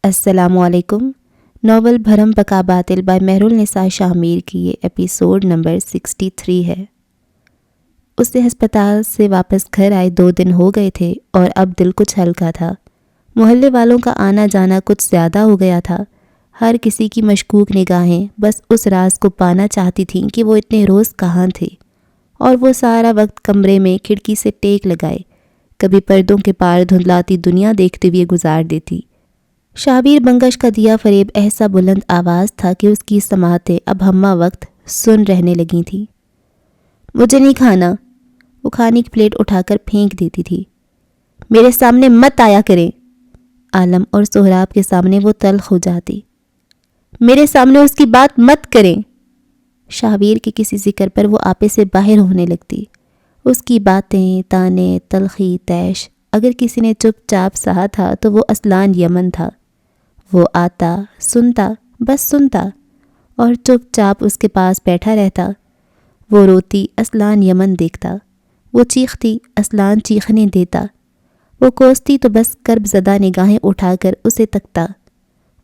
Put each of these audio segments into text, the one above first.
السلام علیکم۔ ناول بھرم پکا باطل بائی مہر النساء شاہ میر کی یہ ایپیسوڈ نمبر 63 ہے۔ اسے ہسپتال سے واپس گھر آئے 2 دن ہو گئے تھے اور اب دل کچھ ہلکا تھا۔ محلے والوں کا آنا جانا کچھ زیادہ ہو گیا تھا۔ ہر کسی کی مشکوک نگاہیں بس اس راز کو پانا چاہتی تھیں کہ وہ اتنے روز کہاں تھے، اور وہ سارا وقت کمرے میں کھڑکی سے ٹیک لگائے کبھی پردوں کے پار دھندلاتی دنیا دیکھتے ہوئے گزار دیتی۔ شابیر بنگش کا دیا فریب ایسا بلند آواز تھا کہ اس کی سماعتیں اب ہمہ وقت سن رہنے لگی تھیں۔ مجھے نہیں کھانا، وہ کھانے کی پلیٹ اٹھا کر پھینک دیتی تھی۔ میرے سامنے مت آیا کریں۔ عالم اور سہراب کے سامنے وہ تلخ ہو جاتی۔ میرے سامنے اس کی بات مت کریں۔ شابیر کے کسی ذکر پر وہ آپے سے باہر ہونے لگتی۔ اس کی باتیں، تانے، تلخی، تیش اگر کسی نے چپ چاپ سہا تھا تو وہ اسلان یمن تھا۔ وہ آتا، سنتا، بس سنتا، اور چپ چاپ اس کے پاس بیٹھا رہتا۔ وہ روتی، اسلان یمن دیکھتا۔ وہ چیختی، اسلان چیخنے دیتا۔ وہ کوستی تو بس کرب زدہ نگاہیں اٹھا کر اسے تکتا۔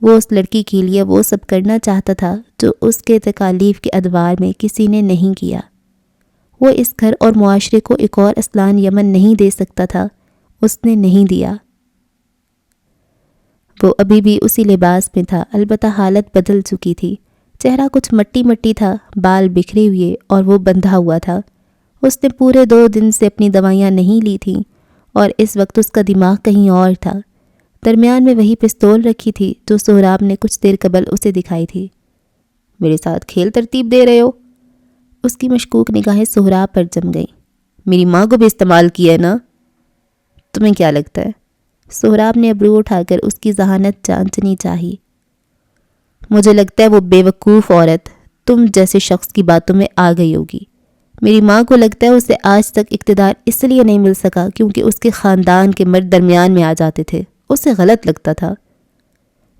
وہ اس لڑکی کے لیے وہ سب کرنا چاہتا تھا جو اس کے تکالیف کے ادوار میں کسی نے نہیں کیا۔ وہ اس گھر اور معاشرے کو ایک اور اسلان یمن نہیں دے سکتا تھا، اس نے نہیں دیا۔ وہ ابھی بھی اسی لباس میں تھا، البتہ حالت بدل چکی تھی۔ چہرہ کچھ مٹی مٹی تھا، بال بکھرے ہوئے، اور وہ بندھا ہوا تھا۔ اس نے پورے 2 دن سے اپنی دوائیاں نہیں لی تھیں، اور اس وقت اس کا دماغ کہیں اور تھا۔ درمیان میں وہی پستول رکھی تھی جو سہراب نے کچھ دیر قبل اسے دکھائی تھی۔ میرے ساتھ کھیل ترتیب دے رہے ہو؟ اس کی مشکوک نگاہیں سہراب پر جم گئیں۔ میری ماں کو بھی استعمال کیا ہے نا؟ تمہیں کیا لگتا ہے؟ سہراب نے ابرو اٹھا کر اس کی ذہانت جانچنی چاہی۔ مجھے لگتا ہے وہ بے وقوف عورت تم جیسے شخص کی باتوں میں آ گئی ہوگی۔ میری ماں کو لگتا ہے اسے آج تک اقتدار اس لیے نہیں مل سکا کیونکہ اس کے خاندان کے مرد درمیان میں آ جاتے تھے، اسے غلط لگتا تھا۔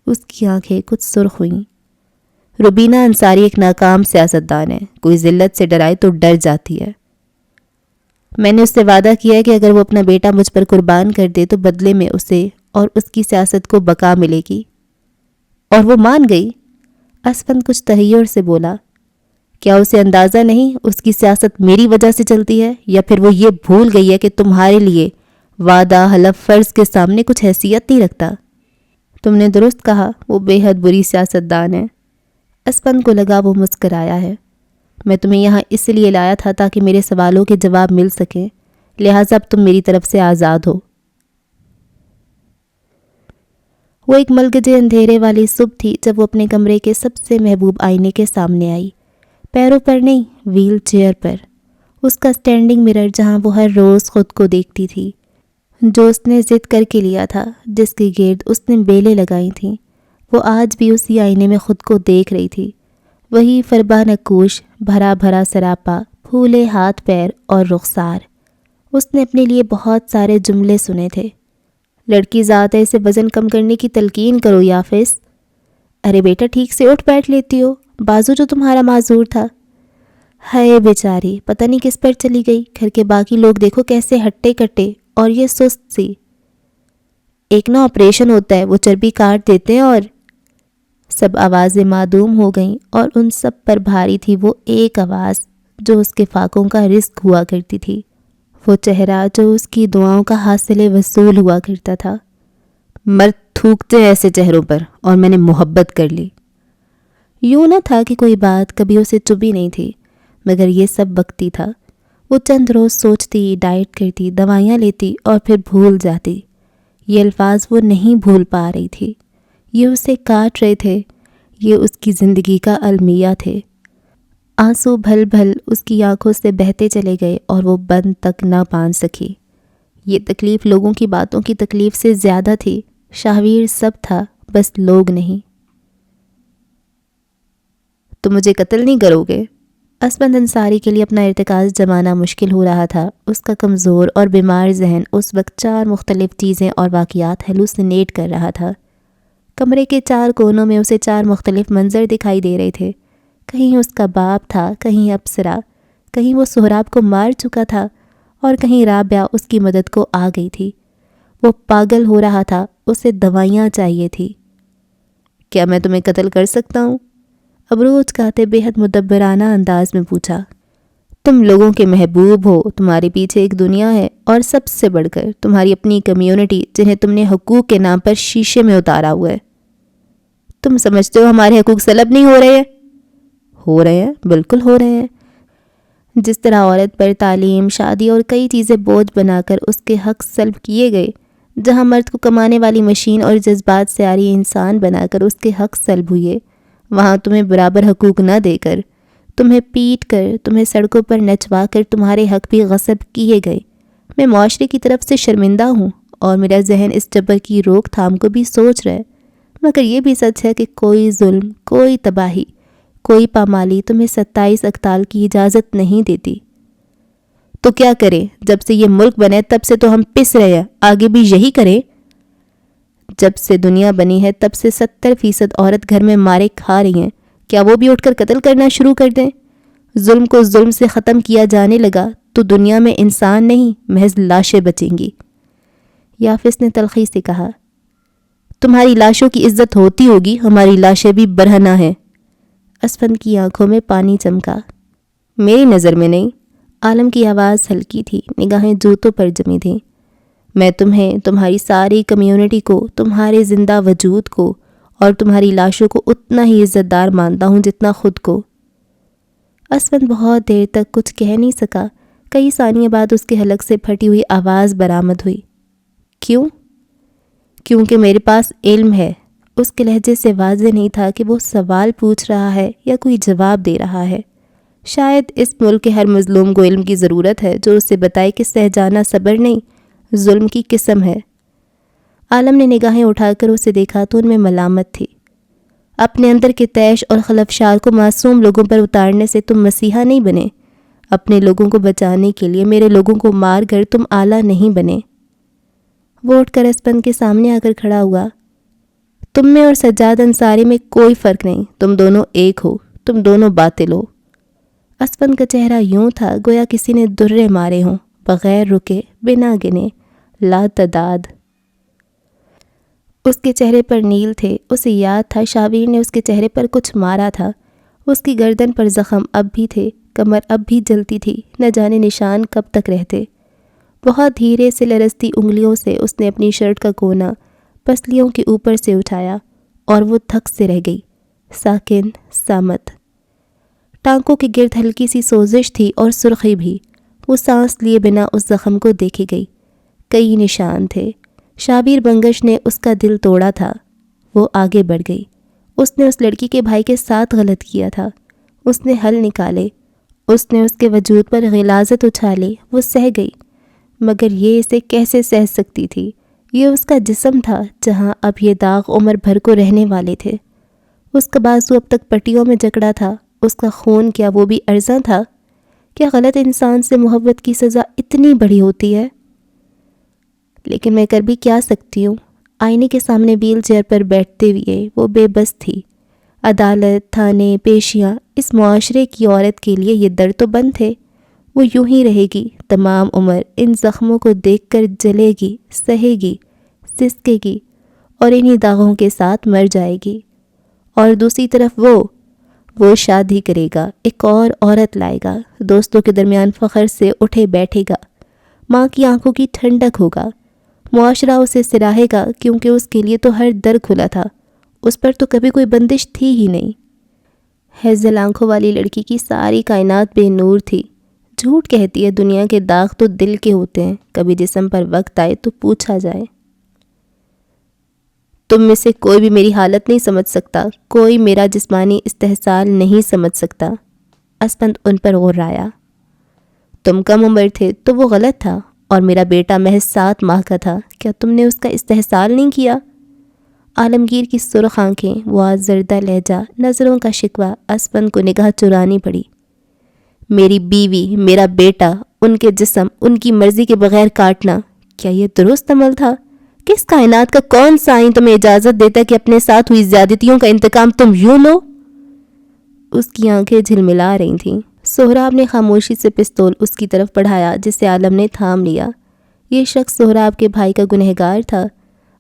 اس کی آنکھیں کچھ سرخ ہوئیں۔ روبینہ انصاری ایک ناکام سیاستدان ہے، کوئی ذلت سے ڈرائے تو ڈر جاتی ہے۔ میں نے اس سے وعدہ کیا ہے کہ اگر وہ اپنا بیٹا مجھ پر قربان کر دے تو بدلے میں اسے اور اس کی سیاست کو بقا ملے گی، اور وہ مان گئی۔ اسفند کچھ تحیر سے بولا، کیا اسے اندازہ نہیں اس کی سیاست میری وجہ سے چلتی ہے، یا پھر وہ یہ بھول گئی ہے کہ تمہارے لیے وعدہ حلف فرض کے سامنے کچھ حیثیت نہیں رکھتا؟ تم نے درست کہا، وہ بے حد بری سیاستدان ہے۔ اسفند کو لگا وہ مسکرایا ہے۔ میں تمہیں یہاں اس لیے لایا تھا تاکہ میرے سوالوں کے جواب مل سکیں، لہٰذا اب تم میری طرف سے آزاد ہو۔ وہ ایک ملگجے اندھیرے والی صبح تھی جب وہ اپنے کمرے کے سب سے محبوب آئینے کے سامنے آئی، پیروں پر نہیں، ویل چیئر پر۔ اس کا سٹینڈنگ مرر جہاں وہ ہر روز خود کو دیکھتی تھی، جو اس نے ضد کر کے لیا تھا، جس کے گرد اس نے بیلیں لگائی تھیں، وہ آج بھی اسی آئینے میں خود کو دیکھ رہی تھی۔ وہی فربہ نکوش، بھرا بھرا سراپا، پھولے ہاتھ پیر اور رخسار۔ اس نے اپنے لیے بہت سارے جملے سنے تھے۔ لڑکی ذات ہے، اسے وزن کم کرنے کی تلقین کرو یافس۔ ارے بیٹا ٹھیک سے اٹھ بیٹھ لیتی ہو، بازو جو تمہارا معذور تھا۔ ہائے بیچاری، پتہ نہیں کس پر چلی گئی، گھر کے باقی لوگ دیکھو کیسے ہٹے کٹے، اور یہ سست سی۔ ایک نا آپریشن ہوتا ہے، وہ چربی کاٹ دیتے ہیں، اور سب آوازیں معدوم ہو گئیں، اور ان سب پر بھاری تھی وہ ایک آواز جو اس کے فاقوں کا رزق ہوا کرتی تھی، وہ چہرہ جو اس کی دعاؤں کا حاصل وصول ہوا کرتا تھا۔ مرد تھوکتے ایسے چہروں پر، اور میں نے محبت کر لی۔ یوں نہ تھا کہ کوئی بات کبھی اسے چبھی نہیں تھی، مگر یہ سب وقتی تھا۔ وہ چند روز سوچتی، ڈائٹ کرتی، دوائیاں لیتی، اور پھر بھول جاتی۔ یہ الفاظ وہ نہیں بھول پا رہی تھی، یہ اسے کاٹ رہے تھے، یہ اس کی زندگی کا المیہ تھے۔ آنسو بھل بھل اس کی آنکھوں سے بہتے چلے گئے اور وہ بند تک نہ باندھ سکی۔ یہ تکلیف لوگوں کی باتوں کی تکلیف سے زیادہ تھی۔ شاہویر سب تھا، بس لوگ نہیں۔ تم مجھے قتل نہیں کرو گے؟ اسفند انصاری کے لیے اپنا ارتکاز جمانا مشکل ہو رہا تھا۔ اس کا کمزور اور بیمار ذہن اس وقت 4 مختلف چیزیں اور واقعات ہیلوسینیٹ کر رہا تھا۔ کمرے کے 4 کونوں میں اسے 4 مختلف منظر دکھائی دے رہے تھے۔ کہیں اس کا باپ تھا، کہیں اپسرا، کہیں وہ سہراب کو مار چکا تھا، اور کہیں رابعہ اس کی مدد کو آ گئی تھی۔ وہ پاگل ہو رہا تھا، اسے دوائیاں چاہیے تھی۔ کیا میں تمہیں قتل کر سکتا ہوں؟ ابروج کہتے بے حد مدبرانہ انداز میں پوچھا۔ تم لوگوں کے محبوب ہو، تمہارے پیچھے ایک دنیا ہے، اور سب سے بڑھ کر تمہاری اپنی کمیونٹی جنہیں تم نے حقوق کے نام پر شیشے میں اتارا ہوا ہے۔ تم سمجھتے ہو ہمارے حقوق سلب نہیں ہو رہے ہیں؟ ہو رہے ہیں، بالکل ہو رہے ہیں۔ جس طرح عورت پر تعلیم، شادی اور کئی چیزیں بوجھ بنا کر اس کے حق سلب کیے گئے، جہاں مرد کو کمانے والی مشین اور جذبات سے عاری انسان بنا کر اس کے حق سلب ہوئے، وہاں تمہیں برابر حقوق نہ دے کر، تمہیں پیٹ کر، تمہیں سڑکوں پر نچوا کر تمہارے حق بھی غصب کیے گئے۔ میں معاشرے کی طرف سے شرمندہ ہوں، اور میرا ذہن اس جبر کی روک تھام کو بھی سوچ رہا ہے، مگر یہ بھی سچ ہے کہ کوئی ظلم، کوئی تباہی، کوئی پامالی تمہیں 27 اقتال کی اجازت نہیں دیتی۔ تو کیا کریں؟ جب سے یہ ملک بنے تب سے تو ہم پس رہے ہیں، آگے بھی یہی کریں؟ جب سے دنیا بنی ہے تب سے 70% عورت گھر میں مارے کھا رہی ہیں، کیا وہ بھی اٹھ کر قتل کرنا شروع کر دیں؟ ظلم کو ظلم سے ختم کیا جانے لگا تو دنیا میں انسان نہیں، محض لاشیں بچیں گی۔ یافس نے تلخی سے کہا، تمہاری لاشوں کی عزت ہوتی ہوگی، ہماری لاشیں بھی برہنہ ہیں۔ اسفند کی آنکھوں میں پانی چمکا۔ میری نظر میں نہیں۔ عالم کی آواز ہلکی تھی، نگاہیں جوتوں پر جمی تھیں۔ میں تمہیں، تمہاری ساری کمیونٹی کو، تمہارے زندہ وجود کو اور تمہاری لاشوں کو اتنا ہی عزت دار مانتا ہوں جتنا خود کو۔ اسفند بہت دیر تک کچھ کہہ نہیں سکا۔ کئی ثانیے بعد اس کے حلق سے پھٹی ہوئی آواز برآمد ہوئی، کیوں؟ کیونکہ میرے پاس علم ہے۔ اس کے لہجے سے واضح نہیں تھا کہ وہ سوال پوچھ رہا ہے یا کوئی جواب دے رہا ہے۔ شاید اس ملک کے ہر مظلوم کو علم کی ضرورت ہے جو اسے بتائے کہ سہ جانا صبر نہیں، ظلم کی قسم ہے۔ عالم نے نگاہیں اٹھا کر اسے دیکھا تو ان میں ملامت تھی۔ اپنے اندر کے طیش اور خلفشار کو معصوم لوگوں پر اتارنے سے تم مسیحا نہیں بنے، اپنے لوگوں کو بچانے کے لیے میرے لوگوں کو مار کر تم اعلیٰ نہیں بنے۔ وہ اٹھ کر اسپند کے سامنے آ کر کھڑا ہوا۔ تم میں اور سجاد انصاری میں کوئی فرق نہیں، تم دونوں ایک ہو، تم دونوں باطل ہو۔ اسپند کا چہرہ یوں تھا گویا کسی نے درے مارے ہوں، بغیر رکے، بنا گنے، لا تعداد۔ اس کے چہرے پر نیل تھے۔ اسے یاد تھا شابیر نے اس کے چہرے پر کچھ مارا تھا۔ اس کی گردن پر زخم اب بھی تھے، کمر اب بھی جلتی تھی، نہ جانے نشان کب تک رہتے۔ بہت دھیرے سے لرزتی انگلیوں سے اس نے اپنی شرٹ کا کونا پسلیوں کے اوپر سے اٹھایا اور وہ تھک سے رہ گئی، ساکن، سامت۔ ٹانکوں کے گرد ہلکی سی سوزش تھی اور سرخی بھی۔ وہ سانس لیے بنا اس زخم کو دیکھی گئی۔ کئی نشان تھے۔ شابیر بنگش نے اس کا دل توڑا تھا۔ وہ آگے بڑھ گئی۔ اس نے اس لڑکی کے بھائی کے ساتھ غلط کیا تھا۔ اس نے حل نکالے۔ اس نے اس کے وجود پر غلاظت اچھالی۔ وہ سہ گئی، مگر یہ اسے کیسے سہ سکتی تھی؟ یہ اس کا جسم تھا جہاں اب یہ داغ عمر بھر کو رہنے والے تھے۔ اس کا بازو اب تک پٹیوں میں جکڑا تھا۔ اس کا خون کیا وہ بھی ارزاں تھا؟ کیا غلط انسان سے محبت کی سزا اتنی بڑی ہوتی ہے؟ لیکن میں کر بھی کیا سکتی ہوں؟ آئینے کے سامنے ویل چیئر پر بیٹھتے ہوئے وہ بے بس تھی۔ عدالت، تھانے، پیشیاں، اس معاشرے کی عورت کے لیے یہ در تو بند تھے۔ وہ یوں ہی رہے گی تمام عمر، ان زخموں کو دیکھ کر جلے گی، سہے گی، سسکے گی اور انہی داغوں کے ساتھ مر جائے گی۔ اور دوسری طرف وہ شادی کرے گا، ایک اور عورت لائے گا، دوستوں کے درمیان فخر سے اٹھے بیٹھے گا، ماں کی آنکھوں کی ٹھنڈک ہوگا۔ معاشرہ اسے سراہے گا کیونکہ اس کے لیے تو ہر در کھلا تھا، اس پر تو کبھی کوئی بندش تھی ہی نہیں۔ ہیزل آنکھوں والی لڑکی کی ساری کائنات بے نور تھی۔ جھوٹ کہتی ہے دنیا کے داغ تو دل کے ہوتے ہیں، کبھی جسم پر وقت آئے تو پوچھا جائے۔ تم میں سے کوئی بھی میری حالت نہیں سمجھ سکتا، کوئی میرا جسمانی استحصال نہیں سمجھ سکتا۔ اسپند ان پر غرایا۔ تم کم عمر تھے تو وہ غلط تھا، اور میرا بیٹا محض 7 ماہ کا تھا، کیا تم نے اس کا استحصال نہیں کیا؟ عالمگیر کی سرخ آنکھیں، وہ آج زردہ لہجہ، نظروں کا شکوہ، اسپند کو نگاہ چرانی پڑی۔ میری بیوی، میرا بیٹا، ان کے جسم، ان کی مرضی کے بغیر کاٹنا، کیا یہ درست عمل تھا؟ کس کائنات کا کون سا آئین تمہیں اجازت دیتا کہ اپنے ساتھ ہوئی زیادتیوں کا انتقام تم یوں لو؟ اس کی آنکھیں جھلملا رہی تھیں۔ سہراب نے خاموشی سے پستول اس کی طرف بڑھایا جسے عالم نے تھام لیا۔ یہ شخص سہراب کے بھائی کا گنہگار تھا۔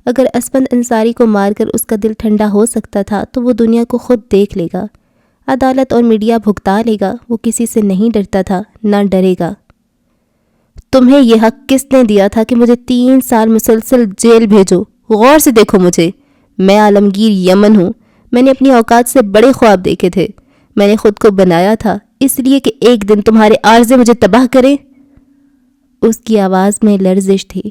اگر اسپند انصاری کو مار کر اس کا دل ٹھنڈا ہو سکتا تھا تو وہ دنیا کو خود دیکھ لے گا، عدالت اور میڈیا بھگتا لے گا، وہ کسی سے نہیں ڈرتا تھا، نہ ڈرے گا۔ تمہیں یہ حق کس نے دیا تھا کہ مجھے 3 سال مسلسل جیل بھیجو؟ غور سے دیکھو مجھے، میں عالمگیر یمن ہوں، میں نے اپنی اوقات سے بڑے خواب دیکھے تھے، میں نے خود کو بنایا تھا اس لیے کہ ایک دن تمہارے عارضے مجھے تباہ کریں۔ اس کی آواز میں لرزش تھی۔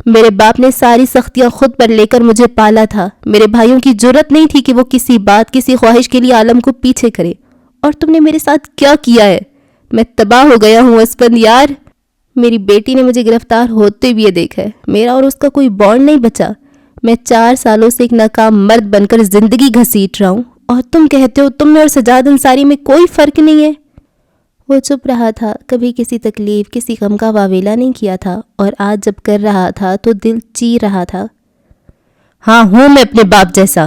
میرے باپ نے ساری سختیاں خود پر لے کر مجھے پالا تھا، میرے بھائیوں کی جرت نہیں تھی کہ وہ کسی بات، کسی خواہش کے لیے عالم کو پیچھے کرے، اور تم نے میرے ساتھ کیا کیا ہے؟ میں تباہ ہو گیا ہوں اسپند یار۔ میری بیٹی نے مجھے گرفتار ہوتے ہوئے دیکھا ہے، میرا اور اس کا کوئی بانڈ نہیں بچا، میں 4 سالوں سے ایک ناکام مرد بن کر زندگی گھسیٹ رہا ہوں، اور تم کہتے ہو تم میں اور سجاد انصاری میں کوئی فرق نہیں ہے۔ وہ چپ رہا تھا، کبھی کسی تکلیف، کسی غم کا واویلا نہیں کیا تھا، اور آج جب کر رہا تھا تو دل چیر رہا تھا۔ ہاں ہوں میں اپنے باپ جیسا،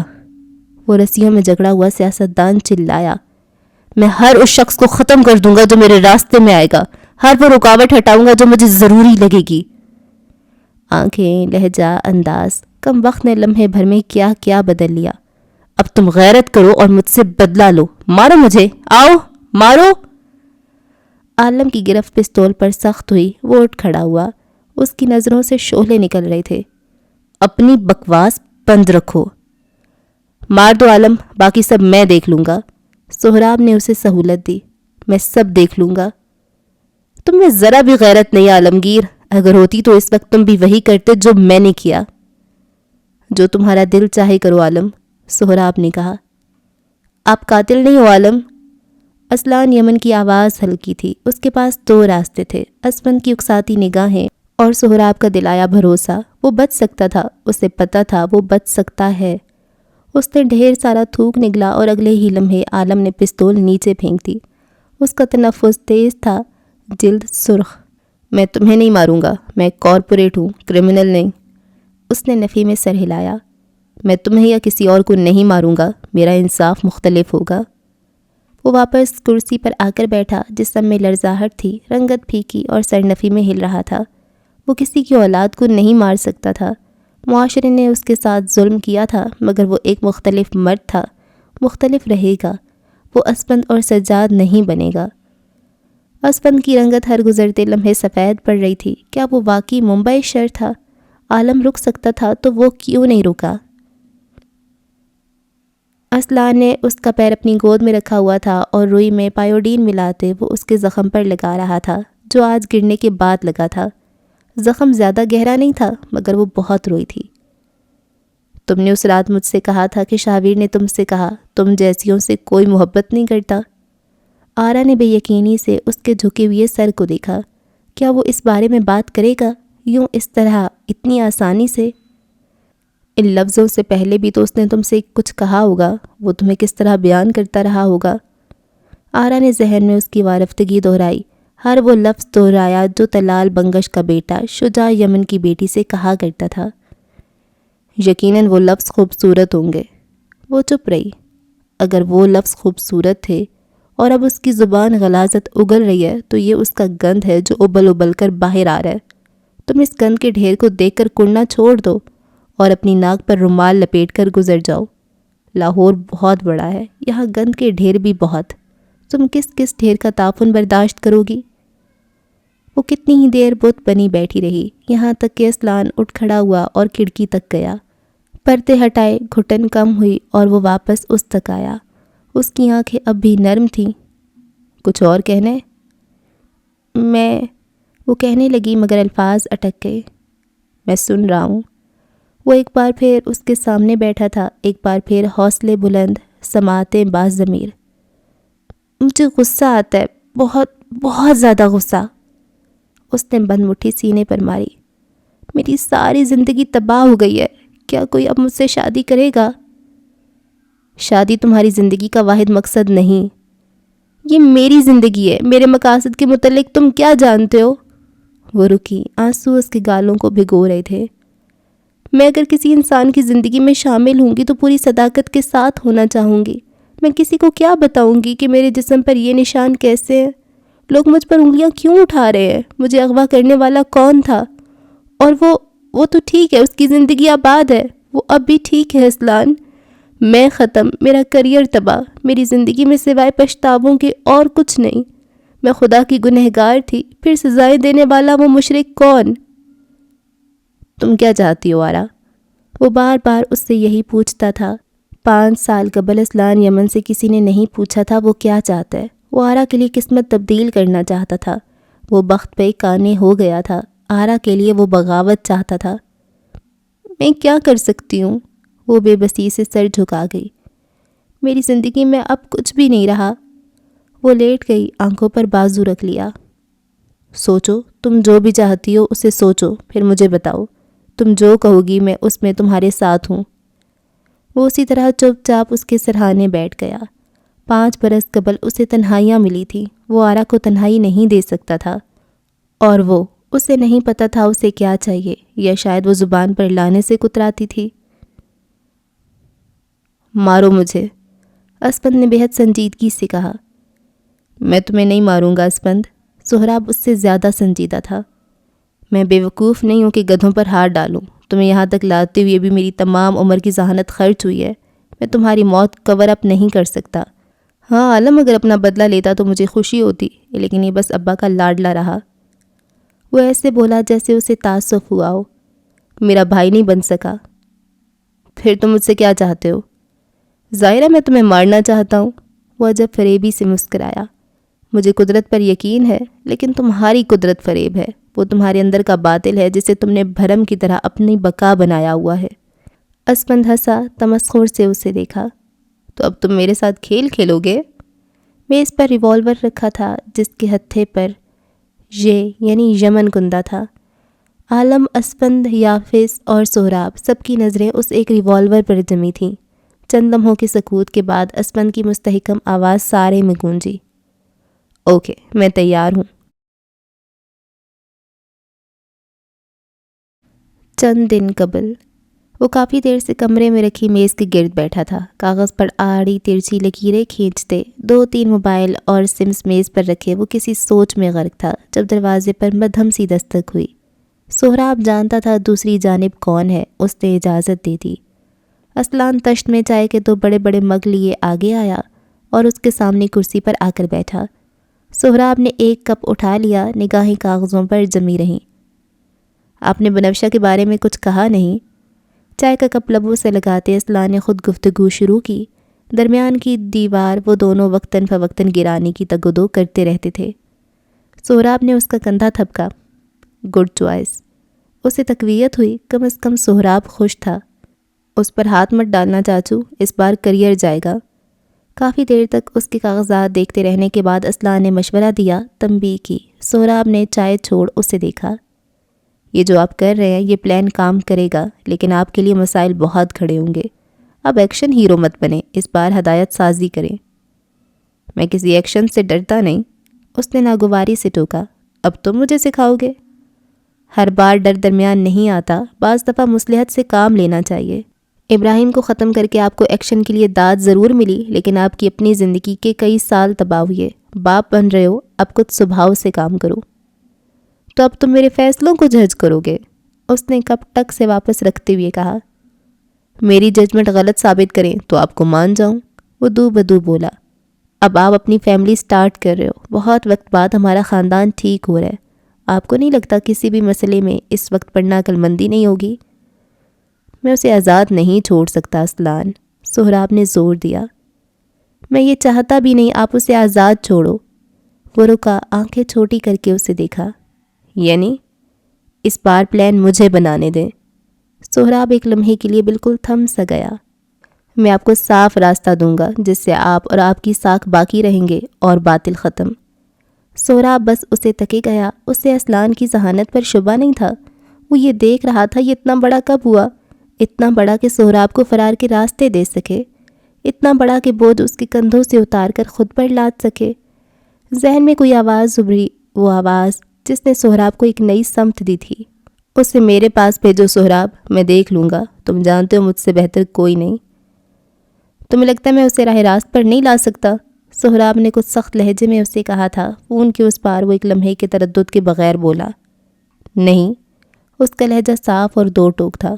وہ رسیوں میں جگڑا ہوا سیاستدان چلایا۔ میں ہر اس شخص کو ختم کر دوں گا جو میرے راستے میں آئے گا، ہر وہ رکاوٹ ہٹاؤں گا جو مجھے ضروری لگے گی۔ آنکھیں، لہجہ، انداز، کم وقت نے لمحے بھر میں کیا کیا بدل لیا۔ اب تم غیرت کرو اور مجھ سے بدلہ لو، مارو مجھے، آؤ مارو۔ عالم کی گرفت پستول پر سخت ہوئی، وہ اٹھ کھڑا ہوا، اس کی نظروں سے شعلے نکل رہے تھے۔ اپنی بکواس بند رکھو، مار دو عالم، باقی سب میں دیکھ لوں گا۔ سہراب نے اسے سہولت دی۔ میں سب دیکھ لوں گا۔ تم میں ذرا بھی غیرت نہیں عالمگیر، اگر ہوتی تو اس وقت تم بھی وہی کرتے جو میں نے کیا۔ جو تمہارا دل چاہے کرو عالم، سہراب نے کہا۔ آپ قاتل نہیں ہو عالم۔ اسلان یمن کی آواز ہلکی تھی، اس کے پاس 2 راستے تھے، اسپند کی اکساتی نگاہیں اور سہراب کا دلایا بھروسہ۔ وہ بچ سکتا تھا، اسے پتا تھا وہ بچ سکتا ہے۔ اس نے ڈھیر سارا تھوک نگلا اور اگلے ہی لمحے عالم نے پستول نیچے پھینک دی۔ اس کا تنفس تیز تھا، جلد سرخ۔ میں تمہیں نہیں ماروں گا، میں کارپوریٹ ہوں، کرمنل نہیں۔ اس نے نفی میں سر ہلایا۔ میں تمہیں یا کسی اور کو نہیں ماروں گا، میرا انصاف مختلف ہوگا۔ وہ واپس کرسی پر آ کر بیٹھا، جسم میں لرزاہٹ تھی، رنگت پھیکی اور سر نفی میں ہل رہا تھا۔ وہ کسی کی اولاد کو نہیں مار سکتا تھا، معاشرے نے اس کے ساتھ ظلم کیا تھا، مگر وہ ایک مختلف مرد تھا، مختلف رہے گا، وہ اسپند اور سجاد نہیں بنے گا۔ اسپند کی رنگت ہر گزرتے لمحے سفید پڑ رہی تھی۔ کیا وہ واقعی ممبئی شہر تھا؟ عالم رک سکتا تھا تو وہ کیوں نہیں رکا؟ اسلان نے اس کا پیر اپنی گود میں رکھا ہوا تھا اور روئی میں پائیوڈین ملاتے وہ اس کے زخم پر لگا رہا تھا، جو آج گرنے کے بعد لگا تھا۔ زخم زیادہ گہرا نہیں تھا، مگر وہ بہت روئی تھی۔ تم نے اس رات مجھ سے کہا تھا کہ شاویر نے تم سے کہا تم جیسیوں سے کوئی محبت نہیں کرتا۔ آرا نے بے یقینی سے اس کے جھکے ہوئے سر کو دیکھا۔ کیا وہ اس بارے میں بات کرے گا، یوں اس طرح، اتنی آسانی سے؟ ان لفظوں سے پہلے بھی تو اس نے تم سے کچھ کہا ہوگا، وہ تمہیں کس طرح بیان کرتا رہا ہوگا؟ آرا نے ذہن میں اس کی وارفتگی دہرائی، ہر وہ لفظ دہرایا جو طلال بنگش کا بیٹا شجاع یمن کی بیٹی سے کہا کرتا تھا۔ یقیناً وہ لفظ خوبصورت ہوں گے۔ وہ چپ رہی۔ اگر وہ لفظ خوبصورت تھے اور اب اس کی زبان غلاظت اگل رہی ہے تو یہ اس کا گند ہے جو ابل ابل کر باہر آ رہا ہے۔ تم اس گند کے ڈھیر کو دیکھ کر کڑنا چھوڑ دو اور اپنی ناک پر رومال لپیٹ کر گزر جاؤ۔ لاہور بہت بڑا ہے، یہاں گند کے ڈھیر بھی بہت، تم کس کس ڈھیر کا تعفن برداشت کرو گی؟ وہ کتنی ہی دیر بت بنی بیٹھی رہی، یہاں تک کہ اسلان اٹھ کھڑا ہوا اور کھڑکی تک گیا۔ پردے ہٹائے، گھٹن کم ہوئی اور وہ واپس اس تک آیا۔ اس کی آنکھیں اب بھی نرم تھیں۔ کچھ اور کہنے؟ وہ کہنے لگی مگر الفاظ اٹک گئے۔ میں سن رہا ہوں۔ وہ ایک بار پھر اس کے سامنے بیٹھا تھا، ایک بار پھر حوصلے بلند، سماعتیں باز ضمیر۔ مجھے غصہ آتا ہے، بہت بہت زیادہ غصہ۔ اس نے بند مٹھی سینے پر ماری۔ میری ساری زندگی تباہ ہو گئی ہے، کیا کوئی اب مجھ سے شادی کرے گا؟ شادی تمہاری زندگی کا واحد مقصد نہیں، یہ میری زندگی ہے، میرے مقاصد کے متعلق تم کیا جانتے ہو؟ وہ رکی، آنسو اس کے گالوں کو بھگو رہے تھے۔ میں اگر کسی انسان کی زندگی میں شامل ہوں گی تو پوری صداقت کے ساتھ ہونا چاہوں گی۔ میں کسی کو کیا بتاؤں گی کہ میرے جسم پر یہ نشان کیسے ہیں؟ لوگ مجھ پر انگلیاں کیوں اٹھا رہے ہیں؟ مجھے اغوا کرنے والا کون تھا؟ اور وہ وہ تو ٹھیک ہے، اس کی زندگی آباد ہے، وہ اب بھی ٹھیک ہے اسلان۔ میں ختم، میرا کریئر تباہ، میری زندگی میں سوائے پچھتاووں کے اور کچھ نہیں۔ میں خدا کی گنہگار تھی، پھر سزائیں دینے والا وہ مشرک کون؟ تم کیا چاہتی ہو آرا؟ وہ بار بار اس سے یہی پوچھتا تھا۔ 5 سال قبل اسلان یمن سے کسی نے نہیں پوچھا تھا وہ کیا چاہتا ہے۔ وہ آرا کے لیے قسمت تبدیل کرنا چاہتا تھا۔ وہ بخت پہ کانے ہو گیا تھا۔ آرا کے لیے وہ بغاوت چاہتا تھا۔ میں کیا کر سکتی ہوں؟ وہ بے بسی سے سر جھکا گئی۔ میری زندگی میں اب کچھ بھی نہیں رہا۔ وہ لیٹ گئی، آنکھوں پر بازو رکھ لیا۔ سوچو، تم جو بھی چاہتی ہو اسے سوچو، پھر مجھے بتاؤ۔ تم جو کہو گی میں اس میں تمہارے ساتھ ہوں۔ وہ اسی طرح چپ چاپ اس کے سرہانے بیٹھ گیا۔ 5 برس قبل اسے تنہائیاں ملی تھی، وہ آرا کو تنہائی نہیں دے سکتا تھا، اور وہ اسے نہیں پتا تھا اسے کیا چاہیے، یا شاید وہ زبان پر لانے سے کتراتی تھی۔ مارو مجھے، اسپند نے بہت سنجیدگی سے کہا۔ میں تمہیں نہیں ماروں گا اسپند۔ سہراب اس سے زیادہ سنجیدہ تھا۔ میں بے وقوف نہیں ہوں کہ گدھوں پر ہاتھ ڈالوں۔ تمہیں یہاں تک لاتے ہوئے بھی میری تمام عمر کی ذہانت خرچ ہوئی ہے۔ میں تمہاری موت کور اپ نہیں کر سکتا۔ ہاں عالم، اگر اپنا بدلہ لیتا تو مجھے خوشی ہوتی، لیکن یہ بس ابا کا لاڈلا رہا۔ وہ ایسے بولا جیسے اسے تعصب ہوا ہو۔ میرا بھائی نہیں بن سکا۔ پھر تم مجھ سے کیا چاہتے ہو؟ ظاہرہ میں تمہیں مارنا چاہتا ہوں۔ وہ عجب فریبی سے مسکرایا۔ مجھے قدرت پر یقین ہے، لیکن تمہاری قدرت فریب ہے۔ وہ تمہارے اندر کا باطل ہے جسے تم نے بھرم کی طرح اپنی بقا بنایا ہوا ہے۔ اسپند ہنسا، تمسخر سے اسے دیکھا۔ تو اب تم میرے ساتھ کھیل کھیلو گے؟ میز پر ریوالور رکھا تھا جس کے ہتھے پر یعنی یمن کندہ تھا۔ عالم، اسپند، یافس اور سہراب، سب کی نظریں اس ایک ریوالور پر جمی تھیں۔ چند لمحوں کے سکوت کے بعد اسپند کی مستحکم آواز سارے میں گونجی۔ اوکے، میں تیار ہوں۔ چند دن قبل وہ کافی دیر سے کمرے میں رکھی میز کے گرد بیٹھا تھا، کاغذ پر آڑی ترچھی لکیریں کھینچتے، 2-3 موبائل اور سمز میز پر رکھے وہ کسی سوچ میں غرق تھا جب دروازے پر مدھم سی دستک ہوئی۔ سہراب جانتا تھا دوسری جانب کون ہے، اس نے اجازت دی تھی۔ اسلان تشت میں چائے کے 2 بڑے بڑے مگ لیے آگے آیا اور اس کے سامنے کرسی پر آ کر بیٹھا۔ سہراب نے ایک کپ اٹھا لیا، نگاہیں کاغذوں پر جمی رہیں۔ آپ نے بنفشہ کے بارے میں کچھ کہا نہیں؟ چائے کا کپ لبوں سے لگاتے اسلان نے خود گفتگو شروع کی۔ درمیان کی دیوار وہ دونوں وقتاً فوقتاً گرانے کی تگ و دو کرتے رہتے تھے۔ سہراب نے اس کا کندھا تھپکا۔ Good choice. اسے تقویت ہوئی، کم از کم سہراب خوش تھا۔ اس پر ہاتھ مت ڈالنا چاچو، اس بار کریئر جائے گا۔ کافی دیر تک اس کے کاغذات دیکھتے رہنے کے بعد اسلان نے مشورہ دیا، تنبیہ کی۔ سہراب نے چائے چھوڑ اسے دیکھا۔ یہ جو آپ کر رہے ہیں یہ پلان کام کرے گا، لیکن آپ کے لیے مسائل بہت کھڑے ہوں گے۔ اب ایکشن ہیرو مت بنے، اس بار ہدایت سازی کریں۔ میں کسی ایکشن سے ڈرتا نہیں، اس نے ناگواری سے ٹوکا۔ اب تم مجھے سکھاؤ گے؟ ہر بار ڈر درمیان نہیں آتا، بعض دفعہ مصلحت سے کام لینا چاہیے۔ ابراہیم کو ختم کر کے آپ کو ایکشن کے لیے داد ضرور ملی، لیکن آپ کی اپنی زندگی کے کئی سال تباہ ہوئے۔ باپ بن رہے ہو، اب کچھ سبھاؤ سے کام کرو۔ تو اب تم میرے فیصلوں کو جج کرو گے؟ اس نے کپ ٹک سے واپس رکھتے ہوئے کہا۔ میری ججمنٹ غلط ثابت کریں تو آپ کو مان جاؤں؟ وہ دو بدو بولا۔ اب آپ اپنی فیملی سٹارٹ کر رہے ہو، بہت وقت بعد ہمارا خاندان ٹھیک ہو رہا ہے۔ آپ کو نہیں لگتا کسی بھی مسئلے میں اس وقت پر عقل مندی نہیں ہوگی؟ میں اسے آزاد نہیں چھوڑ سکتا اسلان، سہراب نے زور دیا۔ میں یہ چاہتا بھی نہیں، آپ اسے آزاد چھوڑو۔ وہ رکا، آنکھیں چھوٹی کر کے اسے دیکھا۔ یعنی اس بار پلان مجھے بنانے دیں۔ سہراب ایک لمحے کے لیے بالکل تھم سا گیا۔ میں آپ کو صاف راستہ دوں گا جس سے آپ اور آپ کی ساکھ باقی رہیں گے اور باطل ختم۔ سہراب بس اسے تکے گیا، اسے اسلان کی ذہانت پر شبہ نہیں تھا۔ وہ یہ دیکھ رہا تھا یہ اتنا بڑا کب ہوا، اتنا بڑا کہ سہراب کو فرار کے راستے دے سکے، اتنا بڑا کہ بوجھ اس کے کندھوں سے اتار کر خود پر لاد سکے۔ ذہن میں کوئی آواز ابھری، وہ آواز جس نے سہراب کو ایک نئی سمت دی تھی۔ اسے میرے پاس بھیجو سہراب، میں دیکھ لوں گا، تم جانتے ہو مجھ سے بہتر کوئی نہیں۔ تمہیں لگتا ہے میں اسے راہ راست پر نہیں لا سکتا؟ سہراب نے کچھ سخت لہجے میں اسے کہا تھا۔ فون کے اس پار وہ ایک لمحے کے تردد کے بغیر بولا، نہیں، اس کا لہجہ صاف اور دو ٹوک تھا۔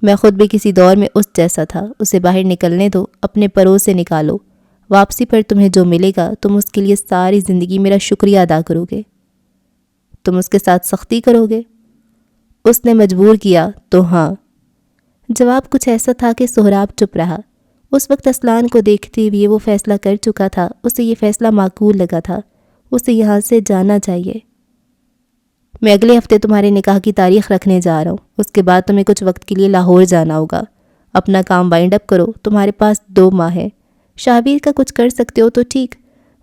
میں خود بھی کسی دور میں اس جیسا تھا، اسے باہر نکلنے دو، اپنے پروں سے نکالو، واپسی پر تمہیں جو ملے گا تم اس کے لیے ساری زندگی میرا شکریہ ادا کرو گے۔ تم اس کے ساتھ سختی کرو گے؟ اس نے مجبور کیا تو ہاں۔ جواب کچھ ایسا تھا کہ سہراب چپ رہا۔ اس وقت اسلان کو دیکھتے ہوئے وہ فیصلہ کر چکا تھا، اسے یہ فیصلہ معقول لگا تھا، اسے یہاں سے جانا چاہیے۔ میں اگلے ہفتے تمہارے نکاح کی تاریخ رکھنے جا رہا ہوں، اس کے بعد تمہیں کچھ وقت کے لیے لاہور جانا ہوگا۔ اپنا کام وائنڈ اپ کرو، تمہارے پاس 2 ماہ ہے۔ شاہبیر کا کچھ کر سکتے ہو تو ٹھیک،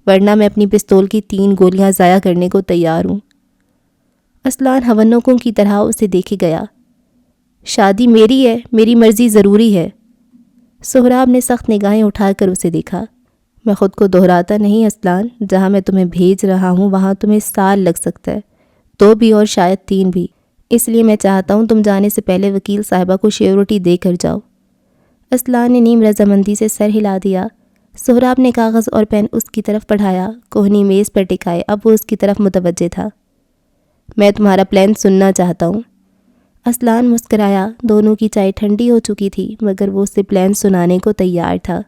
ورنہ میں اپنی پستول کی 3 گولیاں ضائع کرنے کو تیار ہوں۔ اسلان ہونکوں کی طرح اسے دیکھے گیا۔ شادی میری ہے، میری مرضی ضروری ہے۔ سہراب نے سخت نگاہیں اٹھا کر اسے دیکھا۔ میں خود کو دہراتا نہیں اسلان، جہاں میں تمہیں بھیج رہا ہوں وہاں تمہیں سال لگ سکتا ہے، 2 بھی اور شاید 3 بھی، اس لیے میں چاہتا ہوں تم جانے سے پہلے وکیل صاحبہ کو شیورٹی دے کر جاؤ۔ اسلان نے نیم رضامندی سے سر ہلا دیا۔ سہراب نے کاغذ اور پین اس کی طرف بڑھایا، کوہنی میز پر ٹکائے، اب وہ اس کی طرف متوجہ تھا۔ میں تمہارا پلان سننا چاہتا ہوں۔ اسلان مسکرایا، دونوں کی چائے ٹھنڈی ہو چکی تھی مگر وہ اسے پلان سنانے کو تیار تھا۔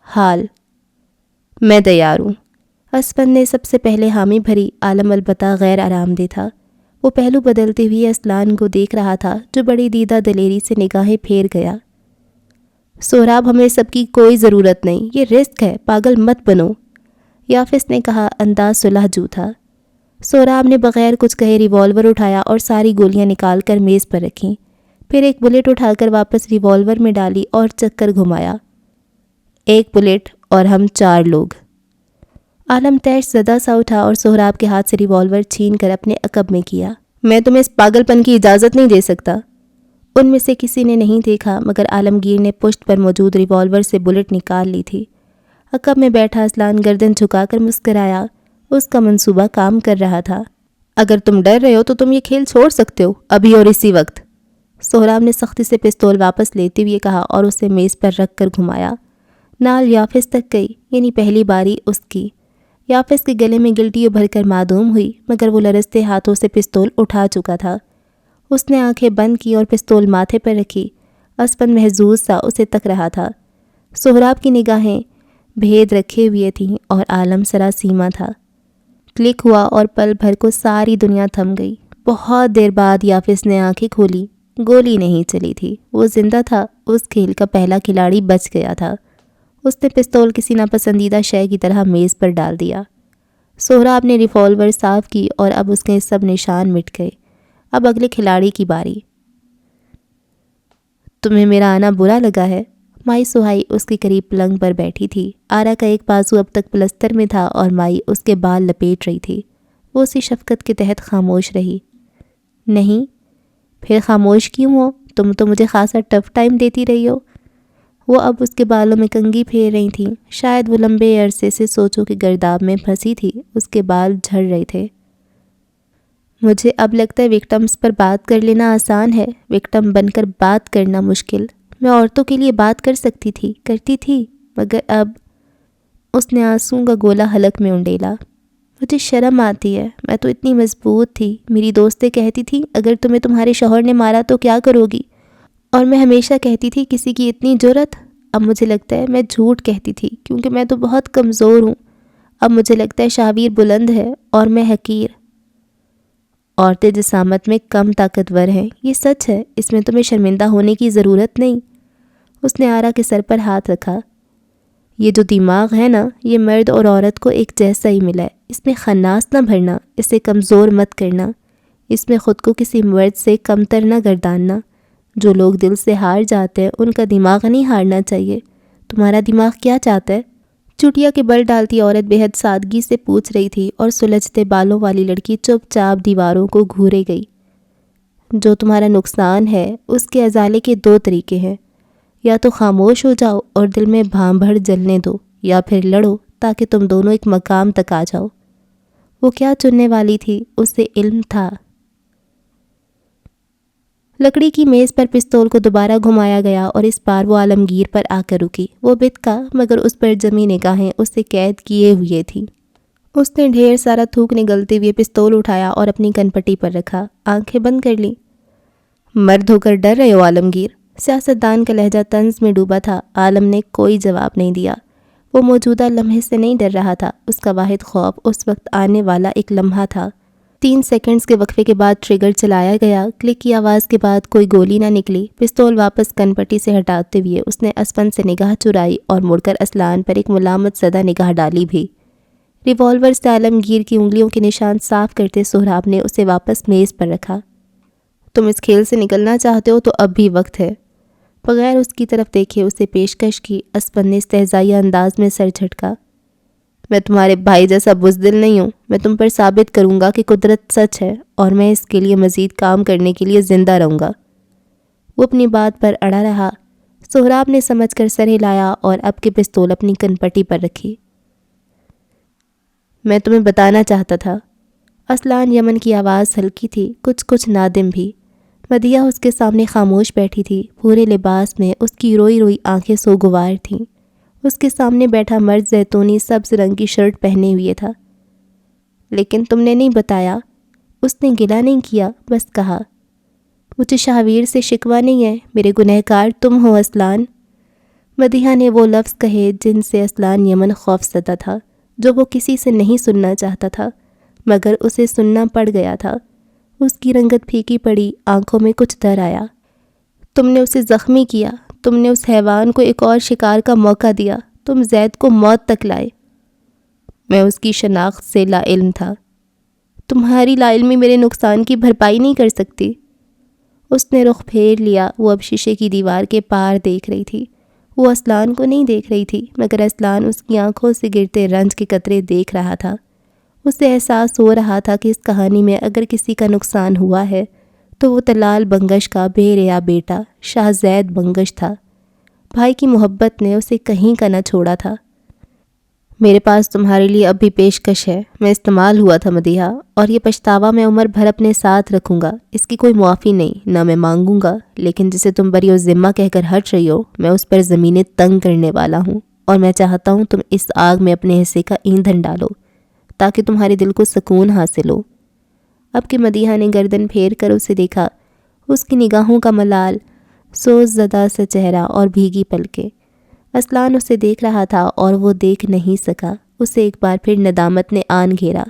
حال میں تیار ہوں۔ اسفند نے سب سے پہلے حامی بھری، عالم البتہ غیر آرام دہ تھا۔ وہ پہلو بدلتے ہوئے اسلان کو دیکھ رہا تھا جو بڑی دیدہ دلیری سے نگاہیں پھیر گیا۔ سہراب، ہمیں سب کی کوئی ضرورت نہیں، یہ رسک ہے، پاگل مت بنو، یافس نے کہا، انداز صلح جو تھا۔ سہراب نے بغیر کچھ کہے ریوالور اٹھایا اور ساری گولیاں نکال کر میز پر رکھیں، پھر ایک بلٹ اٹھا کر واپس ریوالور میں ڈالی اور چکر گھمایا۔ 1 بلٹ اور ہم 4 لوگ۔ عالم تیش زدہ سا اٹھا اور سہراب کے ہاتھ سے ریوالور چھین کر اپنے عقب میں کیا۔ میں تمہیں اس پاگل پن کی اجازت نہیں دے سکتا۔ ان میں سے کسی نے نہیں دیکھا مگر عالمگیر نے پشت پر موجود ریوالور سے بلٹ نکال لی تھی۔ عقب میں بیٹھا اسلان گردن جھکا کر مسکرایا، اس کا منصوبہ کام کر رہا تھا۔ اگر تم ڈر رہے ہو تو تم یہ کھیل چھوڑ سکتے ہو، ابھی اور اسی وقت۔ سہراب نے سختی سے پستول واپس لیتے ہوئے کہا اور اسے میز پر رکھ کر گھمایا۔ نال یافس تک گئی، یعنی پہلی باری اس کی۔ یافس کے گلے میں گلٹی ابھر کر معدوم ہوئی مگر وہ لرزتے ہاتھوں سے پستول اٹھا چکا تھا۔ اس نے آنکھیں بند کی اور پستول ماتھے پر رکھی۔ اسفند محظوظ سا اسے تک رہا تھا۔ سہراب کی نگاہیں بھید رکھے ہوئے تھیں اور عالم سراسیما تھا۔ کلک ہوا اور پل بھر کو ساری دنیا تھم گئی۔ بہت دیر بعد یافس نے آنکھیں کھولی۔ گولی نہیں چلی تھی، وہ زندہ تھا، اس کھیل کا پہلا کھلاڑی بچ گیا تھا۔ اس نے پستول کسی ناپسندیدہ شے کی طرح میز پر ڈال دیا۔ سہراب نے ریوالور صاف کی اور اب اس کے سب نشان مٹ گئے۔ اب اگلے کھلاڑی کی باری۔ تمہیں میرا آنا برا لگا ہے؟ مائی سہائی اس کے قریب پلنگ پر بیٹھی تھی۔ آرا کا ایک بازو اب تک پلستر میں تھا اور مائی اس کے بال لپیٹ رہی تھی۔ وہ اسی شفقت کے تحت خاموش رہی۔ نہیں؟ پھر خاموش کیوں ہو؟ تم تو مجھے خاصا ٹف ٹائم دیتی رہی ہو۔ وہ اب اس کے بالوں میں کنگھی پھیر رہی تھیں، شاید وہ لمبے عرصے سے سوچوں کے گرداب میں پھنسی تھی، اس کے بال جھڑ رہے تھے۔ مجھے اب لگتا ہے وکٹمز پر بات کر لینا آسان ہے، وکٹم بن کر بات کرنا مشکل۔ میں عورتوں کے لیے بات کر سکتی تھی، کرتی تھی، مگر اب… اس نے آنسوؤں کا گولا حلق میں انڈیلا۔ مجھے شرم آتی ہے، میں تو اتنی مضبوط تھی، میری دوستیں کہتی تھیں اگر تمہیں تمہارے شوہر نے مارا تو کیا کرو گی، اور میں ہمیشہ کہتی تھی کسی کی اتنی جرأت۔ اب مجھے لگتا ہے میں جھوٹ کہتی تھی کیونکہ میں تو بہت کمزور ہوں۔ اب مجھے لگتا ہے شاہویر بلند ہے اور میں حقیر۔ عورتیں جسامت میں کم طاقتور ہیں، یہ سچ ہے، اس میں تمہیں شرمندہ ہونے کی ضرورت نہیں۔ اس نے آرا کے سر پر ہاتھ رکھا۔ یہ جو دماغ ہے نا، یہ مرد اور عورت کو ایک جیسا ہی ملا ہے، اس میں خناس نہ بھرنا، اسے کمزور مت کرنا، اس میں خود کو کسی مرد سے کمتر نہ گرداننا۔ جو لوگ دل سے ہار جاتے ہیں ان کا دماغ نہیں ہارنا چاہیے۔ تمہارا دماغ کیا چاہتا ہے؟ چٹیا کے بل ڈالتی عورت بے حد سادگی سے پوچھ رہی تھی اور سلجھتے بالوں والی لڑکی چپ چاپ دیواروں کو گھورے گئی۔ جو تمہارا نقصان ہے اس کے ازالے کے 2 طریقے ہیں، یا تو خاموش ہو جاؤ اور دل میں بھانبھڑ جلنے دو، یا پھر لڑو تاکہ تم دونوں ایک مقام تک آ جاؤ۔ وہ کیا چننے والی تھی، اسے علم تھا۔ لکڑی کی میز پر پستول کو دوبارہ گھمایا گیا اور اس بار وہ عالمگیر پر آ کر رکی۔ وہ بتکا مگر اس پر جمی نگاہیں اس سے قید کیے ہوئے تھیں۔ اس نے ڈھیر سارا تھوک نگلتے ہوئے پستول اٹھایا اور اپنی کنپٹی پر رکھا، آنکھیں بند کر لیں۔ مرد ہو کر ڈر رہے ہو عالمگیر؟ سیاستدان کا لہجہ طنز میں ڈوبا تھا۔ عالم نے کوئی جواب نہیں دیا۔ وہ موجودہ لمحے سے نہیں ڈر رہا تھا، اس کا واحد خوف اس وقت آنے والا ایک لمحہ تھا۔ 3 سیکنڈز کے وقفے کے بعد ٹریگر چلایا گیا۔ کلک کی آواز کے بعد کوئی گولی نہ نکلی۔ پستول واپس کن پٹی سے ہٹاتے ہوئے اس نے اسپن سے نگاہ چرائی اور مڑ کر اسلان پر ایک ملامت زدہ نگاہ ڈالی بھی۔ ریوالور سے عالمگیر کی انگلیوں کے نشان صاف کرتے سہراب نے اسے واپس میز پر رکھا۔ تم اس کھیل سے نکلنا چاہتے ہو تو اب بھی وقت ہے۔ بغیر اس کی طرف دیکھے اسے پیشکش کی۔ اسپن نے استہزائیہ انداز میں سر جھٹکا۔ میں تمہارے بھائی جیسا بزدل نہیں ہوں۔ میں تم پر ثابت کروں گا کہ قدرت سچ ہے اور میں اس کے لیے مزید کام کرنے کے لیے زندہ رہوں گا۔ وہ اپنی بات پر اڑا رہا۔ سہراب نے سمجھ کر سر ہلایا اور اب کے پستول اپنی کن پٹی پر رکھی۔ میں تمہیں بتانا چاہتا تھا۔ اسلان یمن کی آواز ہلکی تھی، کچھ نادم بھی۔ مدیحہ اس کے سامنے خاموش بیٹھی تھی، پورے لباس میں اس کی روئی روئی آنکھیں سوگوار تھیں۔ اس کے سامنے بیٹھا مرد زیتونی سبز رنگ کی شرٹ پہنے ہوئے تھا۔ لیکن تم نے نہیں بتایا۔ اس نے گلہ نہیں کیا، بس کہا، مجھے شاہویر سے شکوہ نہیں ہے، میرے گنہگار تم ہو اسلان۔ مدیحہ نے وہ لفظ کہے جن سے اسلان یمن خوف زدہ تھا، جو وہ کسی سے نہیں سننا چاہتا تھا، مگر اسے سننا پڑ گیا تھا۔ اس کی رنگت پھیکی پڑی، آنکھوں میں کچھ ڈر آیا۔ تم نے اسے زخمی کیا، تم نے اس حیوان کو ایک اور شکار کا موقع دیا، تم زید کو موت تک لائے۔ میں اس کی شناخت سے لا علم تھا۔ تمہاری لا علمی میرے نقصان کی بھرپائی نہیں کر سکتی۔ اس نے رخ پھیر لیا۔ وہ اب شیشے کی دیوار کے پار دیکھ رہی تھی۔ وہ اسلان کو نہیں دیکھ رہی تھی، مگر اسلان اس کی آنکھوں سے گرتے رنج کے قطرے دیکھ رہا تھا۔ اسے احساس ہو رہا تھا کہ اس کہانی میں اگر کسی کا نقصان ہوا ہے تو وہ طلال بنگش کا بے ریا بیٹا شاہ زید بنگش تھا۔ بھائی کی محبت نے اسے کہیں کا نہ چھوڑا تھا۔ میرے پاس تمہارے لیے اب بھی پیشکش ہے۔ میں استعمال ہوا تھا مدیحہ، اور یہ پچھتاوا میں عمر بھر اپنے ساتھ رکھوں گا۔ اس کی کوئی معافی نہیں، نہ میں مانگوں گا، لیکن جسے تم بری و ذمہ کہہ کر ہٹ رہی ہو، میں اس پر زمینیں تنگ کرنے والا ہوں، اور میں چاہتا ہوں تم اس آگ میں اپنے حصے کا ایندھن ڈالو تاکہ تمہارے دل کو سکون حاصل ہو۔ اب کہ مدیحہ نے گردن پھیر کر اسے دیکھا، اس کی نگاہوں کا ملال، سوز زدہ سا چہرہ اور بھیگی پلکیں۔ اسلان اسے دیکھ رہا تھا اور وہ دیکھ نہیں سکا۔ اسے ایک بار پھر ندامت نے آن گھیرا۔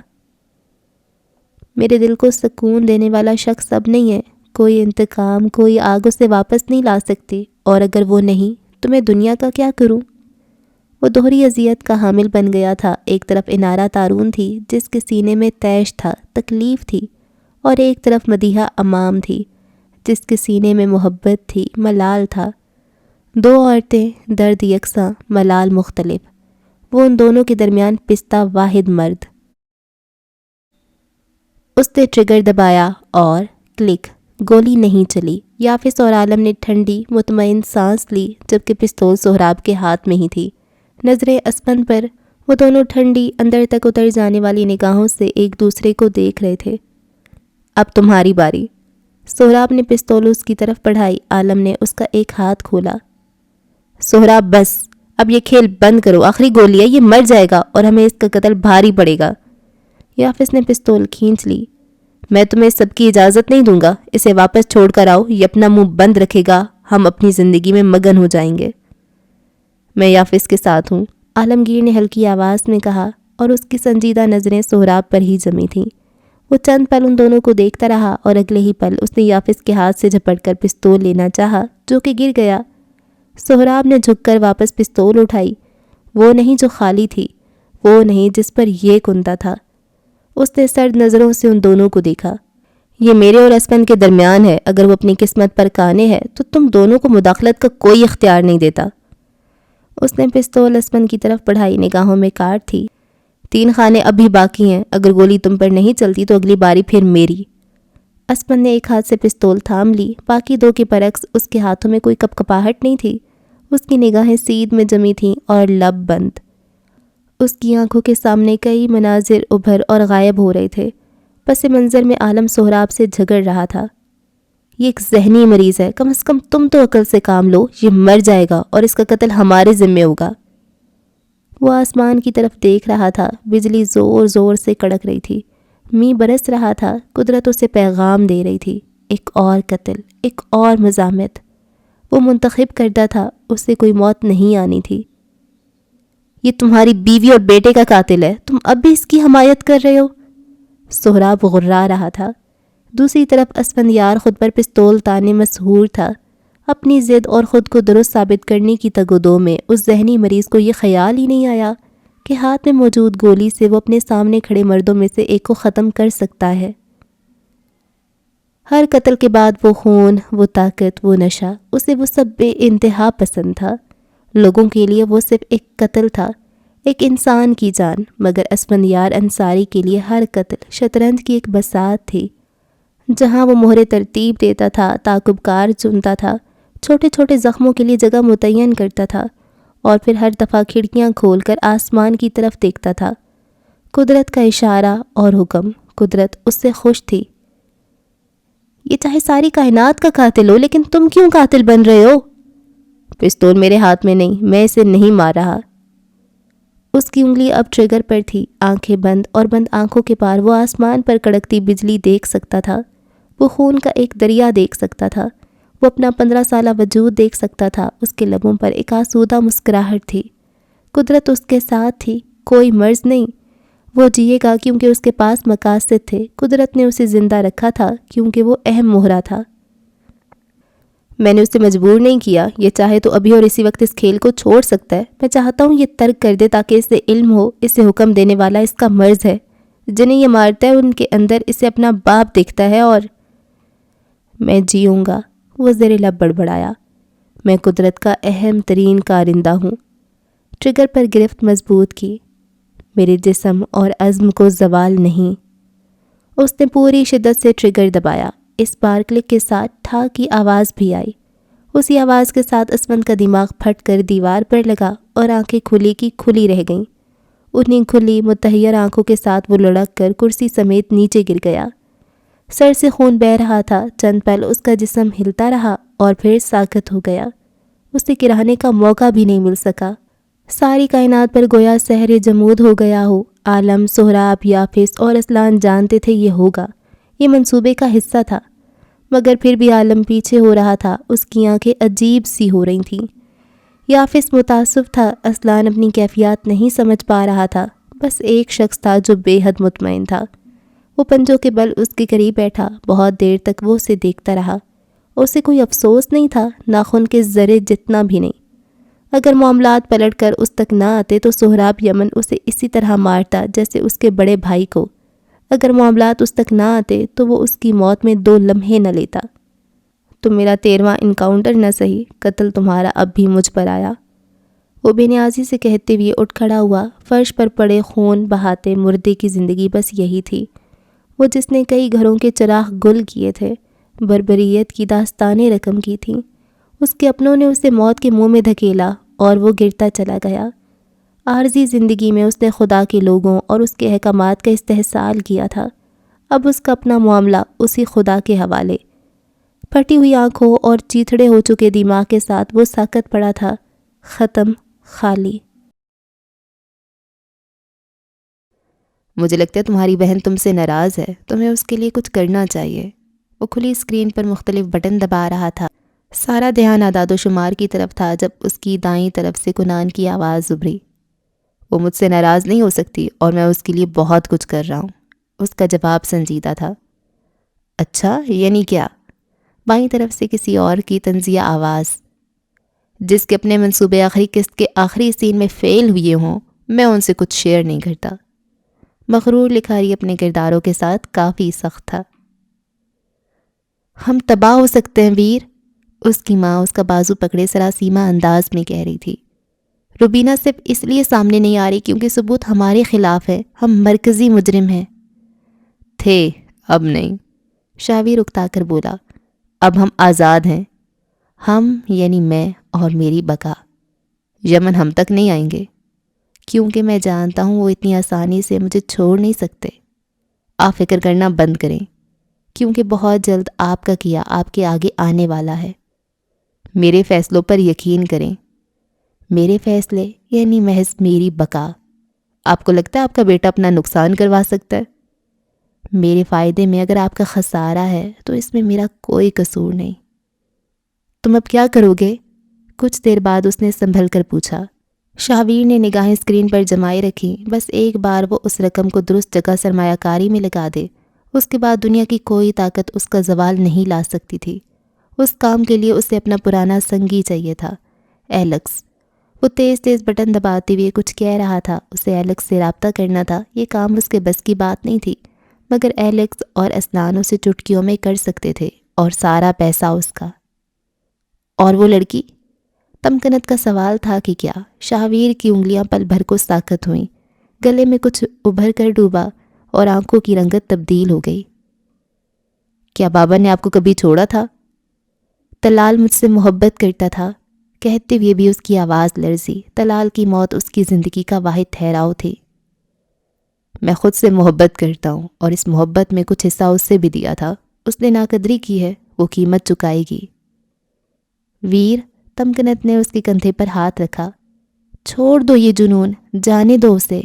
میرے دل کو سکون دینے والا شخص اب نہیں ہے۔ کوئی انتقام، کوئی آگ اسے واپس نہیں لا سکتی، اور اگر وہ نہیں تو میں دنیا کا کیا کروں؟ وہ دوہری اذیت کا حامل بن گیا تھا۔ ایک طرف انارہ تارون تھی جس کے سینے میں تیش تھا، تکلیف تھی، اور ایک طرف مدیحہ امام تھی جس کے سینے میں محبت تھی، ملال تھا۔ دو عورتیں، درد یکساں، ملال مختلف۔ وہ ان دونوں کے درمیان پستہ واحد مرد۔ اس نے ٹریگر دبایا اور کلک، گولی نہیں چلی۔ یافس اور عالم نے ٹھنڈی مطمئن سانس لی جبکہ پستول سہراب کے ہاتھ میں ہی تھی۔ نظریں اسپن پر، وہ دونوں ٹھنڈی اندر تک اتر جانے والی نگاہوں سے ایک دوسرے کو دیکھ رہے تھے۔ اب تمہاری باری۔ سہراب نے پستول اس کی طرف بڑھائی۔ عالم نے اس کا ایک ہاتھ کھولا۔ سہراب بس، اب یہ کھیل بند کرو، آخری گولی ہے، یہ مر جائے گا اور ہمیں اس کا قتل بھاری پڑے گا۔ یافس نے پستول کھینچ لی۔ میں تمہیں سب کی اجازت نہیں دوں گا، اسے واپس چھوڑ کر آؤ، یہ اپنا منہ بند رکھے گا، ہم اپنی زندگی میں مگن ہو جائیں گے۔ میں یافس کے ساتھ ہوں، عالمگیر نے ہلکی آواز میں کہا، اور اس کی سنجیدہ نظریں سہراب پر ہی جمی تھیں۔ وہ چند پل ان دونوں کو دیکھتا رہا اور اگلے ہی پل اس نے یافس کے ہاتھ سے جھپٹ کر پستول لینا چاہا جو کہ گر گیا۔ سہراب نے جھک کر واپس پستول اٹھائی۔ وہ نہیں جو خالی تھی، وہ نہیں جس پر یہ کنتا تھا۔ اس نے سرد نظروں سے ان دونوں کو دیکھا۔ یہ میرے اور اسپن کے درمیان ہے، اگر وہ اپنی قسمت پر کانے ہے تو تم دونوں کو مداخلت کا کوئی اختیار نہیں دیتا۔ اس نے پستول اسپن کی طرف بڑھائی، نگاہوں میں کاٹ تھی۔ 3 خانے اب بھی باقی ہیں، اگر گولی تم پر نہیں چلتی تو اگلی باری پھر میری۔ اسپن نے ایک ہاتھ سے پستول تھام لی، باقی 2 کے برعکس اس کے ہاتھوں میں کوئی کپکپاہٹ نہیں تھی۔ اس کی نگاہیں سید میں جمی تھیں اور لب بند۔ اس کی آنکھوں کے سامنے کئی مناظر ابھر اور غائب ہو رہے تھے۔ پس منظر میں عالم سہراب سے جھگڑ رہا تھا۔ یہ ایک ذہنی مریض ہے، کم از کم تم تو عقل سے کام لو، یہ مر جائے گا اور اس کا قتل ہمارے ذمے ہوگا۔ وہ آسمان کی طرف دیکھ رہا تھا، بجلی زور زور سے کڑک رہی تھی، می برس رہا تھا، قدرت اسے پیغام دے رہی تھی، ایک اور قتل، ایک اور مزاحمت۔ وہ منتخب کردہ تھا، اس سے کوئی موت نہیں آنی تھی۔ یہ تمہاری بیوی اور بیٹے کا قاتل ہے، تم اب بھی اس کی حمایت کر رہے ہو؟ سہراب غرا رہا تھا۔ دوسری طرف اسفندیار خود پر پستول تانے مسحور تھا۔ اپنی ضد اور خود کو درست ثابت کرنے کی تگ و دو میں اس ذہنی مریض کو یہ خیال ہی نہیں آیا کہ ہاتھ میں موجود گولی سے وہ اپنے سامنے کھڑے مردوں میں سے ایک کو ختم کر سکتا ہے۔ ہر قتل کے بعد وہ خون، وہ طاقت، وہ نشہ، اسے وہ سب بے انتہا پسند تھا۔ لوگوں کے لیے وہ صرف ایک قتل تھا، ایک انسان کی جان، مگر اسفندیار انصاری کے لیے ہر قتل شطرنج کی ایک بساط تھی، جہاں وہ مہر ترتیب دیتا تھا، تعاقب کار چنتا تھا، چھوٹے چھوٹے زخموں کے لیے جگہ متعین کرتا تھا، اور پھر ہر دفعہ کھڑکیاں کھول کر آسمان کی طرف دیکھتا تھا۔ قدرت کا اشارہ اور حکم، قدرت اس سے خوش تھی۔ یہ چاہے ساری کائنات کا قاتل ہو، لیکن تم کیوں قاتل بن رہے ہو؟ پستول میرے ہاتھ میں نہیں، میں اسے نہیں مار رہا۔ اس کی انگلی اب ٹریگر پر تھی، آنکھیں بند، اور بند آنکھوں کے پار وہ آسمان پر کڑکتی بجلی دیکھ سکتا تھا، وہ خون کا ایک دریا دیکھ سکتا تھا، وہ اپنا 15 سالہ وجود دیکھ سکتا تھا۔ اس کے لبوں پر ایک آسودہ مسکراہٹ تھی۔ قدرت اس کے ساتھ تھی، کوئی مرض نہیں۔ وہ جیے گا کیونکہ اس کے پاس مقاصد تھے۔ قدرت نے اسے زندہ رکھا تھا کیونکہ وہ اہم مہرہ تھا۔ میں نے اسے مجبور نہیں کیا، یہ چاہے تو ابھی اور اسی وقت اس کھیل کو چھوڑ سکتا ہے۔ میں چاہتا ہوں یہ ترک کر دے تاکہ اسے علم ہو، اسے حکم دینے والا اس کا مرض ہے۔ جنہیں یہ مارتا ہے ان کے اندر اسے اپنا باپ دکھتا ہے، اور میں جیوں گا، وہ زیر لب بڑبڑایا۔ میں قدرت کا اہم ترین کارندہ ہوں۔ ٹریگر پر گرفت مضبوط کی۔ میرے جسم اور عزم کو زوال نہیں۔ اس نے پوری شدت سے ٹریگر دبایا۔ اس بار کلک کے ساتھ ٹھا کی آواز بھی آئی۔ اسی آواز کے ساتھ اسفند کا دماغ پھٹ کر دیوار پر لگا اور آنکھیں کھلی کی کھلی رہ گئیں۔ انہیں کھلی متحیر آنکھوں کے ساتھ وہ لڑک کر کرسی سمیت نیچے گر گیا۔ سر سے خون بہہ رہا تھا، چند پل اس کا جسم ہلتا رہا اور پھر ساکت ہو گیا۔ اسے گرانے کا موقع بھی نہیں مل سکا۔ ساری کائنات پر گویا سحر جمود ہو گیا ہو۔ عالم، سہراب، یافس اور اسلان جانتے تھے یہ ہوگا، یہ منصوبے کا حصہ تھا، مگر پھر بھی عالم پیچھے ہو رہا تھا۔ اس کی آنکھیں عجیب سی ہو رہی تھیں۔ یافس متاسف تھا، اسلان اپنی کیفیات نہیں سمجھ پا رہا تھا۔ بس ایک شخص تھا جو بے حد مطمئن تھا۔ وہ پنجوں کے بل اس کے قریب بیٹھا، بہت دیر تک وہ اسے دیکھتا رہا۔ اسے کوئی افسوس نہیں تھا، ناخن کے ذرے جتنا بھی نہیں۔ اگر معاملات پلٹ کر اس تک نہ آتے تو سہراب یمن اسے اسی طرح مارتا جیسے اس کے بڑے بھائی کو۔ اگر معاملات اس تک نہ آتے تو وہ اس کی موت میں 2 لمحے نہ لیتا۔ تو میرا 13واں انکاؤنٹر نہ سہی، قتل تمہارا اب بھی مجھ پر آیا، وہ بے نیازی سے کہتے ہوئے اٹھ کھڑا ہوا۔ فرش پر پڑے خون بہاتے مردے کی زندگی بس یہی تھی، وہ جس نے کئی گھروں کے چراغ گل کیے تھے، بربریت کی داستانیں رقم کی تھیں۔ اس کے اپنوں نے اسے موت کے منہ میں دھکیلا اور وہ گرتا چلا گیا۔ عارضی زندگی میں اس نے خدا کے لوگوں اور اس کے احکامات کا استحصال کیا تھا۔ اب اس کا اپنا معاملہ اسی خدا کے حوالے۔ پھٹی ہوئی آنکھوں اور چیتھڑے ہو چکے دماغ کے ساتھ وہ ساکت پڑا تھا، ختم، خالی۔ مجھے لگتا ہے تمہاری بہن تم سے ناراض ہے، تمہیں اس کے لیے کچھ کرنا چاہیے۔ وہ کھلی اسکرین پر مختلف بٹن دبا رہا تھا۔ سارا دھیان اعداد و شمار کی طرف تھا جب اس کی دائیں طرف سے کنان کی آواز ابھری۔ وہ مجھ سے ناراض نہیں ہو سکتی اور میں اس کے لیے بہت کچھ کر رہا ہوں۔ اس کا جواب سنجیدہ تھا۔ اچھا، یعنی کیا؟ بائیں طرف سے کسی اور کی طنزیہ آواز۔ جس کے اپنے منصوبے آخری قسط کے آخری سین میں فیل ہوئے ہوں، میں ان سے کچھ شیئر نہیں کرتا۔ مغرور لکھاری اپنے کرداروں کے ساتھ کافی سخت تھا۔ ہم تباہ ہو سکتے ہیں ویر، اس کی ماں اس کا بازو پکڑے سراسیمہ انداز میں کہہ رہی تھی۔ روبینہ صرف اس لیے سامنے نہیں آ رہی کیونکہ ثبوت ہمارے خلاف ہے، ہم مرکزی مجرم ہیں۔ تھے، اب نہیں، شاویر اکتا کر بولا۔ اب ہم آزاد ہیں، ہم یعنی میں اور میری بقا۔ یمن ہم تک نہیں آئیں گے کیونکہ میں جانتا ہوں وہ اتنی آسانی سے مجھے چھوڑ نہیں سکتے۔ آپ فکر کرنا بند کریں کیونکہ بہت جلد آپ کا کیا آپ کے آگے آنے والا ہے۔ میرے فیصلوں پر یقین کریں، میرے فیصلے یعنی محض میری بقا۔ آپ کو لگتا ہے آپ کا بیٹا اپنا نقصان کروا سکتا ہے؟ میرے فائدے میں اگر آپ کا خسارہ ہے تو اس میں میرا کوئی قصور نہیں۔ تم اب کیا کرو گے؟ کچھ دیر بعد اس نے سنبھل کر پوچھا۔ شاہویر نے نگاہیں اسکرین پر جمائے رکھیں، بس ایک بار وہ اس رقم کو درست جگہ سرمایہ کاری میں لگا دے، اس کے بعد دنیا کی کوئی طاقت اس کا زوال نہیں لا سکتی تھی۔ اس کام کے لیے اسے اپنا پرانا سنگی چاہیے تھا، ایلکس۔ وہ تیز تیز بٹن دباتے ہوئے کچھ کہہ رہا تھا۔ اسے ایلکس سے رابطہ کرنا تھا، یہ کام اس کے بس کی بات نہیں تھی، مگر ایلکس اور اسلان اسے چٹکیوں میں کر سکتے تھے، اور سارا پیسہ اس کا۔ اور وہ لڑکی؟ تمکنت کا سوال تھا کہ کیا؟ شاہویر کی انگلیاں پل بھر کو ساکت ہوئیں، گلے میں کچھ ابھر کر ڈوبا اور آنکھوں کی رنگت تبدیل ہو گئی۔ کیا بابا نے آپ کو کبھی چھوڑا تھا؟ طلال مجھ سے محبت کرتا تھا، کہتے ہوئے بھی اس کی آواز لرزی۔ طلال کی موت اس کی زندگی کا واحد ٹھہراؤ تھی۔ میں خود سے محبت کرتا ہوں، اور اس محبت میں کچھ حصہ اس سے بھی دیا تھا۔ اس نے ناقدری کی ہے، وہ قیمت چکائے گی۔ ویر، تمکنت نے اس کے کندھے پر ہاتھ رکھا۔ چھوڑ دو یہ جنون، جانے دو اسے۔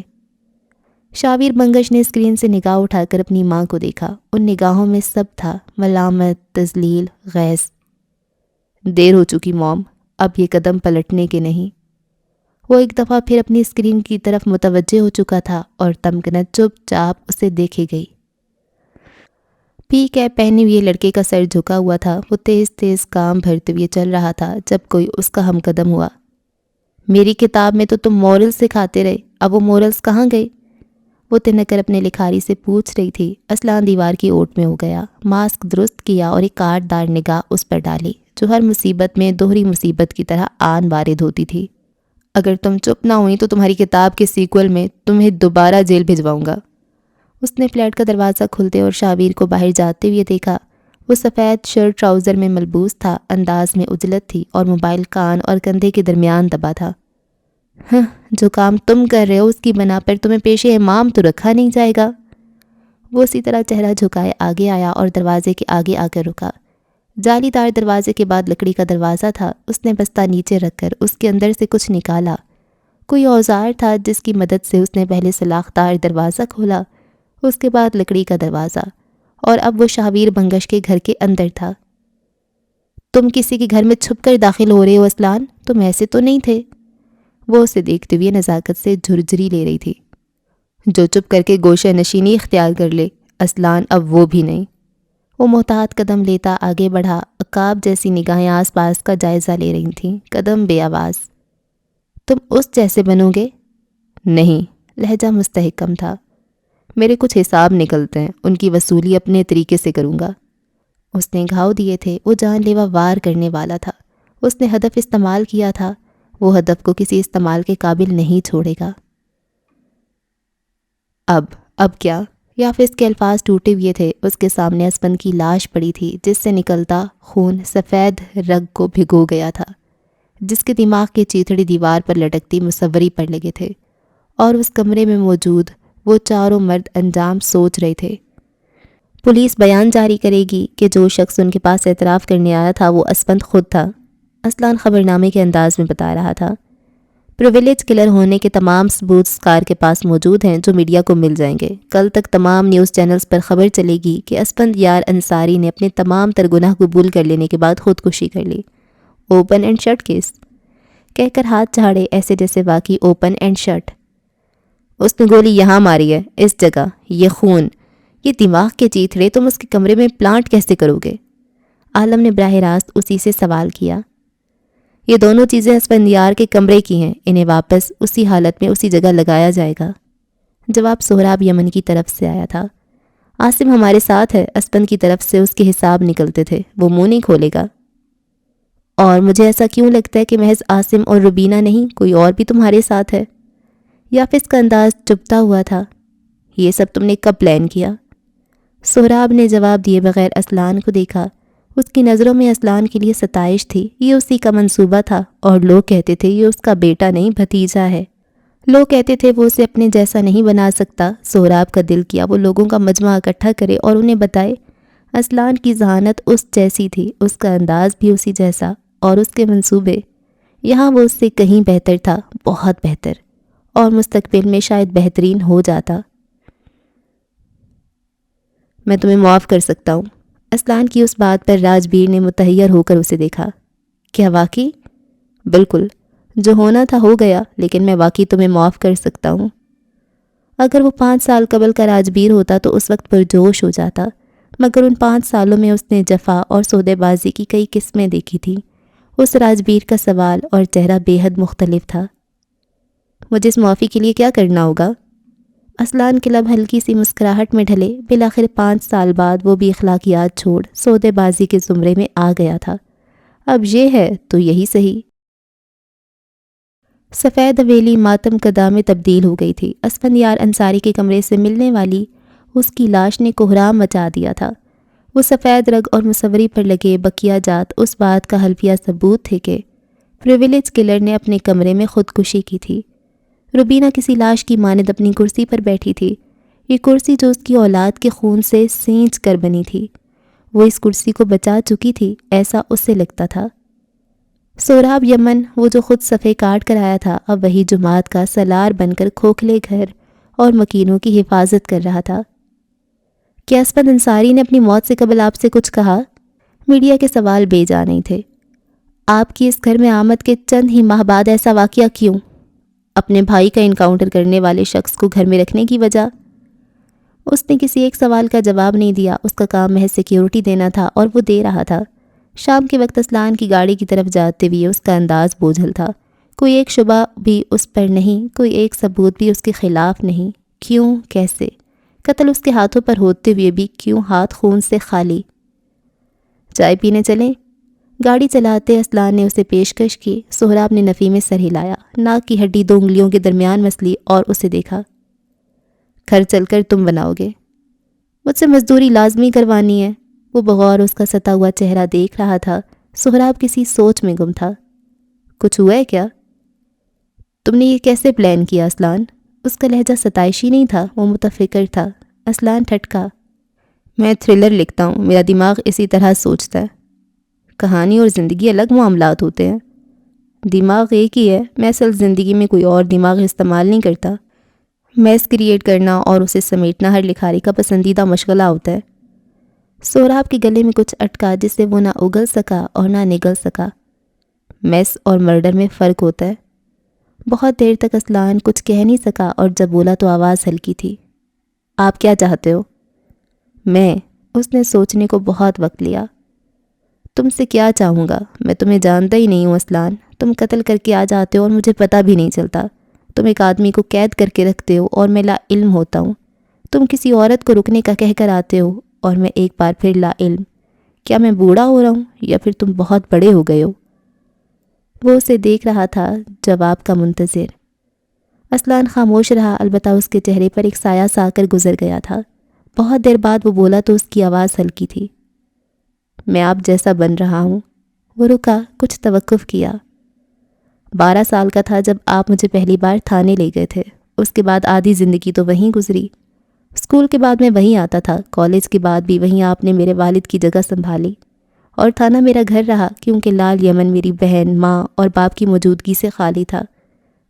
شاہویر بنگش نے اسکرین سے نگاہ اٹھا کر اپنی ماں کو دیکھا۔ ان نگاہوں میں سب تھا، ملامت، تذلیل، غیظ۔ دیر ہو چکی موم، اب یہ قدم پلٹنے کے نہیں۔ وہ ایک دفعہ پھر اپنی اسکرین کی طرف متوجہ ہو چکا تھا، اور تمکنت چپ چاپ اسے دیکھے گئی۔ پی کیپ پہنے ہوئے لڑکے کا سر جھکا ہوا تھا۔ وہ تیز تیز کام بھرتے ہوئے چل رہا تھا جب کوئی اس کا ہم قدم ہوا۔ میری کتاب میں تو تم مورلز سکھاتے رہے، اب وہ مورلز کہاں گئے؟ وہ تنک کر اپنے لکھاری سے پوچھ رہی تھی۔ اسلان دیوار کی اوٹ میں ہو گیا، ماسک درست کیا اور ایک کاٹ دار نگاہ اس پر ڈالی جو ہر مصیبت میں دوہری مصیبت کی طرح آن وارد ہوتی تھی۔ اگر تم چپ نہ ہوئی تو تمہاری کتاب کے سیکول میں تمہیں دوبارہ جیل بھجواؤں گا۔ اس نے فلیٹ کا دروازہ کھلتے اور شاہویر کو باہر جاتے ہوئے دیکھا۔ وہ سفید شرٹ ٹراؤزر میں ملبوس تھا، انداز میں عجلت تھی، اور موبائل کان اور کندھے کے درمیان دبا تھا۔ ہاں، جو کام تم کر رہے ہو اس کی بنا پر تمہیں پیش امام تو رکھا نہیں جائے گا۔ وہ اسی طرح چہرہ جھکائے آگے آیا اور دروازے کے آگے آ کر رکا۔ جالی دار دروازے کے بعد لکڑی کا دروازہ تھا۔ اس نے بستہ نیچے رکھ کر اس کے اندر سے کچھ نکالا۔ کوئی اوزار تھا جس کی مدد سے اس نے پہلے سلاخ دار دروازہ کھولا، اس کے بعد لکڑی کا دروازہ، اور اب وہ شاہویر بنگش کے گھر کے اندر تھا۔ تم کسی کے گھر میں چھپ کر داخل ہو رہے ہو اسلان؟ تم ایسے تو نہیں تھے۔ وہ اسے دیکھتے ہوئے نزاکت سے جھرجھری لے رہی تھی۔ جو چپ کر کے گوشہ نشینی اختیار کر لے، اسلان اب وہ بھی نہیں۔ وہ محتاط قدم لیتا آگے بڑھا، عقاب جیسی نگاہیں آس پاس کا جائزہ لے رہی تھیں، قدم بے آواز۔ تم اس جیسے بنو گے؟ نہیں، لہجہ مستحکم تھا۔ میرے کچھ حساب نکلتے ہیں، ان کی وصولی اپنے طریقے سے کروں گا۔ اس نے گھاؤ دیے تھے، وہ جان لیوا وار کرنے والا تھا۔ اس نے ہدف استعمال کیا تھا، وہ ہدف کو کسی استعمال کے قابل نہیں چھوڑے گا۔ اب کیا؟ یافس کے الفاظ ٹوٹے ہوئے تھے۔ اس کے سامنے اسپن کی لاش پڑی تھی، جس سے نکلتا خون سفید رگ کو بھگو گیا تھا، جس کے دماغ کے چیتڑے دیوار پر لٹکتی مصوری پر لگے تھے، اور اس کمرے میں موجود وہ چاروں مرد انجام سوچ رہے تھے۔ پولیس بیان جاری کرے گی کہ جو شخص ان کے پاس اعتراف کرنے آیا تھا وہ اسپند خود تھا، اسلان خبرنامے کے انداز میں بتا رہا تھا۔ پریویلیج کلر ہونے کے تمام ثبوت اسکار کے پاس موجود ہیں جو میڈیا کو مل جائیں گے۔ کل تک تمام نیوز چینلز پر خبر چلے گی کہ اسپند یار انصاری نے اپنے تمام تر گناہ قبول کر لینے کے بعد خودکشی کر لی۔ اوپن اینڈ شٹ کیس، کہہ کر ہاتھ جھاڑے ایسے جیسے واقعی اوپن اینڈ شٹ۔ اس نے گولی یہاں ماری ہے، اس جگہ، یہ خون، یہ دماغ کے چیتڑے تم اس کے کمرے میں پلانٹ کیسے کرو گے؟ عالم نے براہ راست اسی سے سوال کیا۔ یہ دونوں چیزیں اسفندیار کے کمرے کی ہیں، انہیں واپس اسی حالت میں اسی جگہ لگایا جائے گا۔ جواب سہراب یمن کی طرف سے آیا تھا۔ عاصم ہمارے ساتھ ہے، اسپند کی طرف سے اس کے حساب نکلتے تھے، وہ منہ نہیں کھولے گا۔ اور مجھے ایسا کیوں لگتا ہے کہ محض عاصم اور روبینہ نہیں، کوئی اور بھی تمہارے ساتھ ہے؟ یافس کا انداز چپتا ہوا تھا۔ یہ سب تم نے کب پلان کیا؟ سہراب نے جواب دیے بغیر اسلان کو دیکھا۔ اس کی نظروں میں اسلان کے لیے ستائش تھی، یہ اسی کا منصوبہ تھا، اور لوگ کہتے تھے یہ اس کا بیٹا نہیں بھتیجا ہے۔ لوگ کہتے تھے وہ اسے اپنے جیسا نہیں بنا سکتا۔ سہراب کا دل کیا وہ لوگوں کا مجمع اکٹھا کرے اور انہیں بتائے اسلان کی ذہانت اس جیسی تھی، اس کا انداز بھی اسی جیسا، اور اس کے منصوبے یہاں وہ اس سے کہیں بہتر تھا، بہت بہتر، اور مستقبل میں شاید بہترین ہو جاتا۔ میں تمہیں معاف کر سکتا ہوں۔ اسلان کی اس بات پر راجبیر نے متحیر ہو کر اسے دیکھا۔ کیا واقعی؟ بالکل، جو ہونا تھا ہو گیا، لیکن میں واقعی تمہیں معاف کر سکتا ہوں۔ اگر وہ 5 سال قبل کا راجبیر ہوتا تو اس وقت پرجوش ہو جاتا، مگر ان 5 سالوں میں اس نے جفا اور سودے بازی کی کئی قسمیں دیکھی تھیں۔ اس راجبیر کا سوال اور چہرہ بے حد مختلف تھا۔ مجھے اس معافی کے لیے کیا کرنا ہوگا؟ اسلان کے لب ہلکی سی مسکراہٹ میں ڈھلے۔ بالآخر 5 سال بعد وہ بھی اخلاقیات چھوڑ سودے بازی کے زمرے میں آ گیا تھا۔ اب یہ ہے تو یہی صحیح۔ سفید حویلی ماتم کدا میں تبدیل ہو گئی تھی۔ اسفندیار انصاری کے کمرے سے ملنے والی اس کی لاش نے کوہرام مچا دیا تھا۔ وہ سفید رگ اور مصوری پر لگے بقیہ جات اس بات کا حلفیہ ثبوت تھے کہ پریویلیج کلر نے اپنے کمرے میں خودکشی کی تھی۔ روبینہ کسی لاش کی مانند اپنی کرسی پر بیٹھی تھی، یہ کرسی جو اس کی اولاد کے خون سے سینچ کر بنی تھی۔ وہ اس کرسی کو بچا چکی تھی، ایسا اس سے لگتا تھا۔ سہراب یمن، وہ جو خود صفحے کاٹ کر آیا تھا، اب وہی جماعت کا سالار بن کر کھوکھلے گھر اور مکینوں کی حفاظت کر رہا تھا۔ کیا اسفند انصاری نے اپنی موت سے قبل آپ سے کچھ کہا؟ میڈیا کے سوال بے جا نہیں تھے۔ آپ کی اس گھر میں آمد کے چند ہی ماہ بعد ایسا واقعہ کیوں؟ اپنے بھائی کا انکاؤنٹر کرنے والے شخص کو گھر میں رکھنے کی وجہ؟ اس نے کسی ایک سوال کا جواب نہیں دیا۔ اس کا کام محض سیکیورٹی دینا تھا اور وہ دے رہا تھا۔ شام کے وقت اسلان کی گاڑی کی طرف جاتے ہوئے اس کا انداز بوجھل تھا۔ کوئی ایک شبہ بھی اس پر نہیں، کوئی ایک ثبوت بھی اس کے خلاف نہیں۔ کیوں؟ کیسے؟ قتل اس کے ہاتھوں پر ہوتے ہوئے بھی کیوں ہاتھ خون سے خالی؟ چائے پینے چلیں؟ گاڑی چلاتے اسلان نے اسے پیشکش کی۔ سہراب نے نفی میں سر ہلایا، ناک کی ہڈی 2 انگلیوں کے درمیان مسلی اور اسے دیکھا۔ گھر چل کر تم بناؤ گے؟ مجھ سے مزدوری لازمی کروانی ہے۔ وہ بغور اس کا ستا ہوا چہرہ دیکھ رہا تھا۔ سہراب کسی سوچ میں گم تھا۔ کچھ ہوا ہے کیا؟ تم نے یہ کیسے پلان کیا اسلان؟ اس کا لہجہ ستائشی نہیں تھا، وہ متفکر تھا۔ اسلان ٹھٹکا۔ میں تھرلر لکھتا ہوں، میرا دماغ اسی طرح سوچتا ہے۔ کہانی اور زندگی الگ معاملات ہوتے ہیں۔ دماغ ایک ہی ہے، میں اصل زندگی میں کوئی اور دماغ استعمال نہیں کرتا۔ میس کریٹ کرنا اور اسے سمیٹنا ہر لکھاری کا پسندیدہ مشغلہ ہوتا ہے۔ سہراب کے گلے میں کچھ اٹکا جس سے وہ نہ اگل سکا اور نہ نگل سکا۔ میس اور مرڈر میں فرق ہوتا ہے۔ بہت دیر تک اسلان کچھ کہہ نہیں سکا اور جب بولا تو آواز ہلکی تھی۔ آپ کیا چاہتے ہو؟ میں؟ اس نے سوچنے کو بہت وقت لیا۔ تم سے کیا چاہوں گا؟ میں تمہیں جانتا ہی نہیں ہوں اسلان۔ تم قتل کر کے آ جاتے ہو اور مجھے پتہ بھی نہیں چلتا۔ تم ایک آدمی کو قید کر کے رکھتے ہو اور میں لا علم ہوتا ہوں۔ تم کسی عورت کو رکنے کا کہہ کر آتے ہو اور میں ایک بار پھر لا علم۔ کیا میں بوڑھا ہو رہا ہوں یا پھر تم بہت بڑے ہو گئے ہو؟ وہ اسے دیکھ رہا تھا، جواب کا منتظر۔ اسلان خاموش رہا، البتہ اس کے چہرے پر ایک سایہ سا آ کر گزر گیا تھا۔ بہت دیر بعد وہ بولا تو اس کی آواز ہلکی تھی۔ میں آپ جیسا بن رہا ہوں۔ وہ رکا، کچھ توقف کیا۔ 12 سال کا تھا جب آپ مجھے پہلی بار تھانے لے گئے تھے۔ اس کے بعد آدھی زندگی تو وہیں گزری۔ اسکول کے بعد میں وہیں آتا تھا، کالج کے بعد بھی وہیں آپ نے میرے والد کی جگہ سنبھالی، اور تھانہ میرا گھر رہا کیونکہ لال یمن میری بہن، ماں اور باپ کی موجودگی سے خالی تھا۔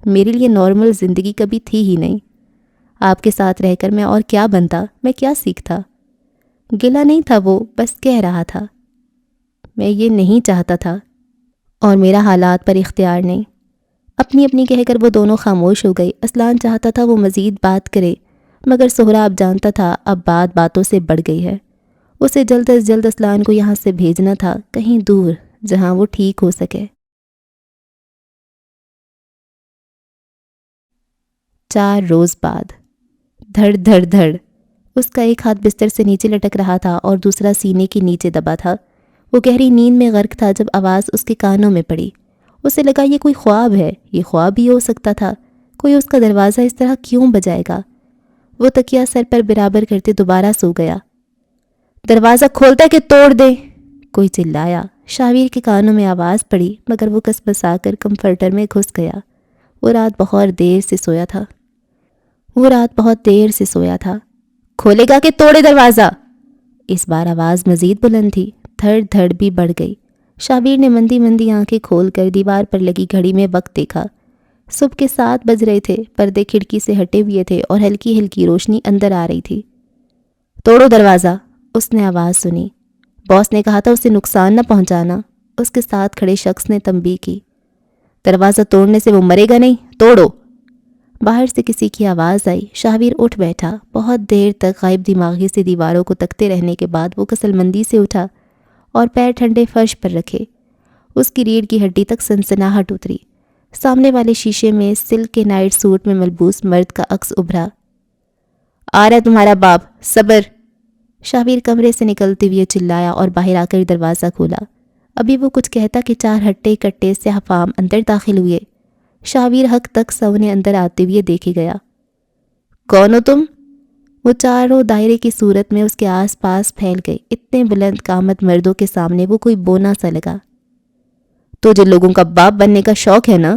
میرے لیے نارمل زندگی کبھی تھی ہی نہیں۔ آپ کے ساتھ رہ کر میں اور کیا بنتا، میں کیا سیکھتا؟ گلہ نہیں تھا وہ، بس کہہ رہا تھا۔ میں یہ نہیں چاہتا تھا اور میرا حالات پر اختیار نہیں۔ اپنی اپنی کہہ کر وہ دونوں خاموش ہو گئی۔ اسلان چاہتا تھا وہ مزید بات کرے، مگر سہراب جانتا تھا اب بات باتوں سے بڑھ گئی ہے۔ اسے جلد از جلد اسلان کو یہاں سے بھیجنا تھا، کہیں دور جہاں وہ ٹھیک ہو سکے۔ 4 روز بعد۔ دھڑ دھڑ دھڑ۔ اس کا ایک ہاتھ بستر سے نیچے لٹک رہا تھا اور دوسرا سینے کے نیچے دبا تھا۔ وہ گہری نیند میں غرق تھا جب آواز اس کے کانوں میں پڑی۔ اسے لگا یہ کوئی خواب ہے، یہ خواب بھی ہو سکتا تھا۔ کوئی اس کا دروازہ اس طرح کیوں بجائے گا؟ وہ تکیہ سر پر برابر کرتے دوبارہ سو گیا۔ دروازہ کھولتا ہے کہ توڑ دے؟ کوئی چلایا۔ شاویر کے کانوں میں آواز پڑی، مگر وہ کس بسا کر کمفرٹر میں گھس گیا۔ وہ رات بہت دیر سے سویا تھا۔ کھولے گا کہ توڑے دروازہ؟ اس بار آواز مزید بلند تھی، دھڑ دھڑ بھی بڑھ گئی۔ شابیر نے مندی مندی آنکھیں کھول کر دیوار پر لگی گھڑی میں وقت دیکھا۔ صبح کے 7 بج رہے تھے، پردے کھڑکی سے ہٹے ہوئے تھے اور ہلکی ہلکی روشنی اندر آ رہی تھی۔ توڑو دروازہ، اس نے آواز سنی۔ باس نے کہا تھا اسے نقصان نہ پہنچانا، اس کے ساتھ کھڑے شخص نے تنبیہ کی۔ دروازہ توڑنے سے وہ مرے گا نہیں، توڑو۔ باہر سے کسی کی آواز آئی۔ شاہویر اٹھ بیٹھا۔ بہت دیر تک غائب دماغی سے دیواروں کو تکتے رہنے کے بعد وہ کسل مندی سے اٹھا اور پیر ٹھنڈے فرش پر رکھے۔ اس کی ریڑھ کی ہڈی تک سنسناہٹ اتری۔ سامنے والے شیشے میں سلک کے نائٹ سوٹ میں ملبوس مرد کا عکس ابھرا۔ آ رہا ہے تمہارا باپ، صبر۔ شاہویر کمرے سے نکلتے ہوئے چلایا اور باہر آ کر دروازہ کھولا۔ ابھی وہ کچھ کہتا کہ 4 ہٹے کٹے سیاہ فام اندر داخل ہوئے۔ شاہویر حق تک سب انہیں اندر آتے ہوئے دیکھے گیا۔ کون ہو تم؟ وہ چاروں دائرے کی صورت میں اس کے آس پاس پھیل گئے۔ اتنے بلند قامت مردوں کے سامنے وہ کوئی بونا سا لگا۔ تجھے لوگوں کا باپ بننے کا شوق ہے نا؟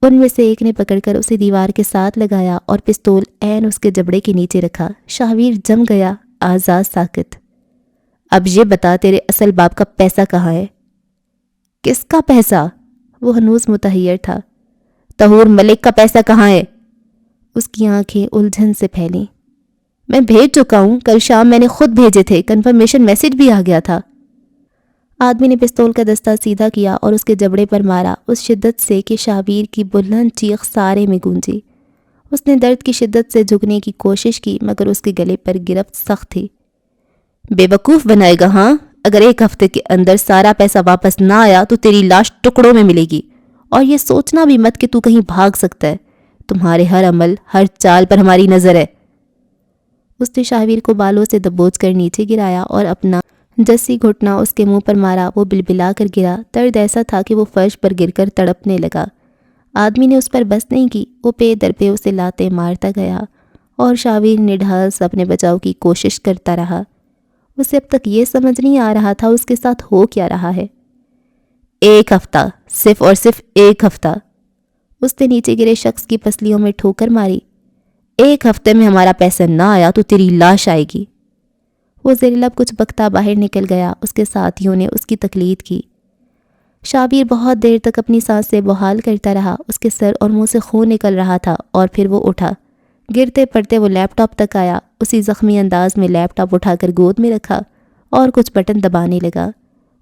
ان میں سے ایک نے پکڑ کر اسے دیوار کے ساتھ لگایا اور پستول عین اس کے جبڑے کے نیچے رکھا۔ شاہویر جم گیا، آزاد ساکت۔ اب یہ بتا تیرے اصل باپ کا پیسہ کہاں ہے؟ کس کا پیسہ؟ وہ ہنوز متحیر تھا۔ طہور ملک کا پیسہ کہاں ہے؟ اس کی آنکھیں الجھن سے پھیلیں۔ میں بھیج چکا ہوں، کل شام میں نے خود بھیجے تھے، کنفرمیشن میسج بھی آ گیا تھا۔ آدمی نے پستول کا دستہ سیدھا کیا اور اس کے جبڑے پر مارا، اس شدت سے کہ شاہویر کی بلند چیخ سارے میں گونجی۔ اس نے درد کی شدت سے جھکنے کی کوشش کی مگر اس کے گلے پر گرفت سخت تھی۔ بے وقوف بنائے گا ہاں؟ اگر 1 ہفتے کے اندر سارا پیسہ واپس نہ آیا تو تیری لاش ٹکڑوں میں ملے گی، اور یہ سوچنا بھی مت کہ تو کہیں بھاگ سکتا ہے۔ تمہارے ہر عمل، ہر چال پر ہماری نظر ہے۔ اس نے شاہویر کو بالوں سے دبوچ کر نیچے گرایا اور اپنا جسی گھٹنا اس کے منہ پر مارا۔ وہ بلبلا کر گرا۔ درد ایسا تھا کہ وہ فرش پر گر کر تڑپنے لگا۔ آدمی نے اس پر بس نہیں کی، وہ پے در پے اسے لاتے مارتا گیا اور شاہویر نڈھال اپنے بچاؤ کی کوشش کرتا رہا۔ اسے اب تک یہ سمجھ نہیں آ رہا تھا اس کے ساتھ ہو کیا رہا ہے۔ 1 ہفتہ، صرف اور صرف 1 ہفتہ۔ اس نے نیچے گرے شخص کی پسلیوں میں ٹھوکر ماری۔ 1 ہفتے میں ہمارا پیسہ نہ آیا تو تیری لاش آئے گی۔ وہ زیر لب کچھ بکتا باہر نکل گیا۔ اس کے ساتھیوں نے اس کی تقلید کی۔ شاہویر بہت دیر تک اپنی سانس سے بحال کرتا رہا۔ اس کے سر اور منہ سے خون نکل رہا تھا اور پھر وہ اٹھا۔ گرتے پڑتے وہ لیپ ٹاپ تک آیا۔ اسی زخمی انداز میں لیپ ٹاپ اٹھا کر گود میں رکھا اور کچھ بٹن دبانے لگا۔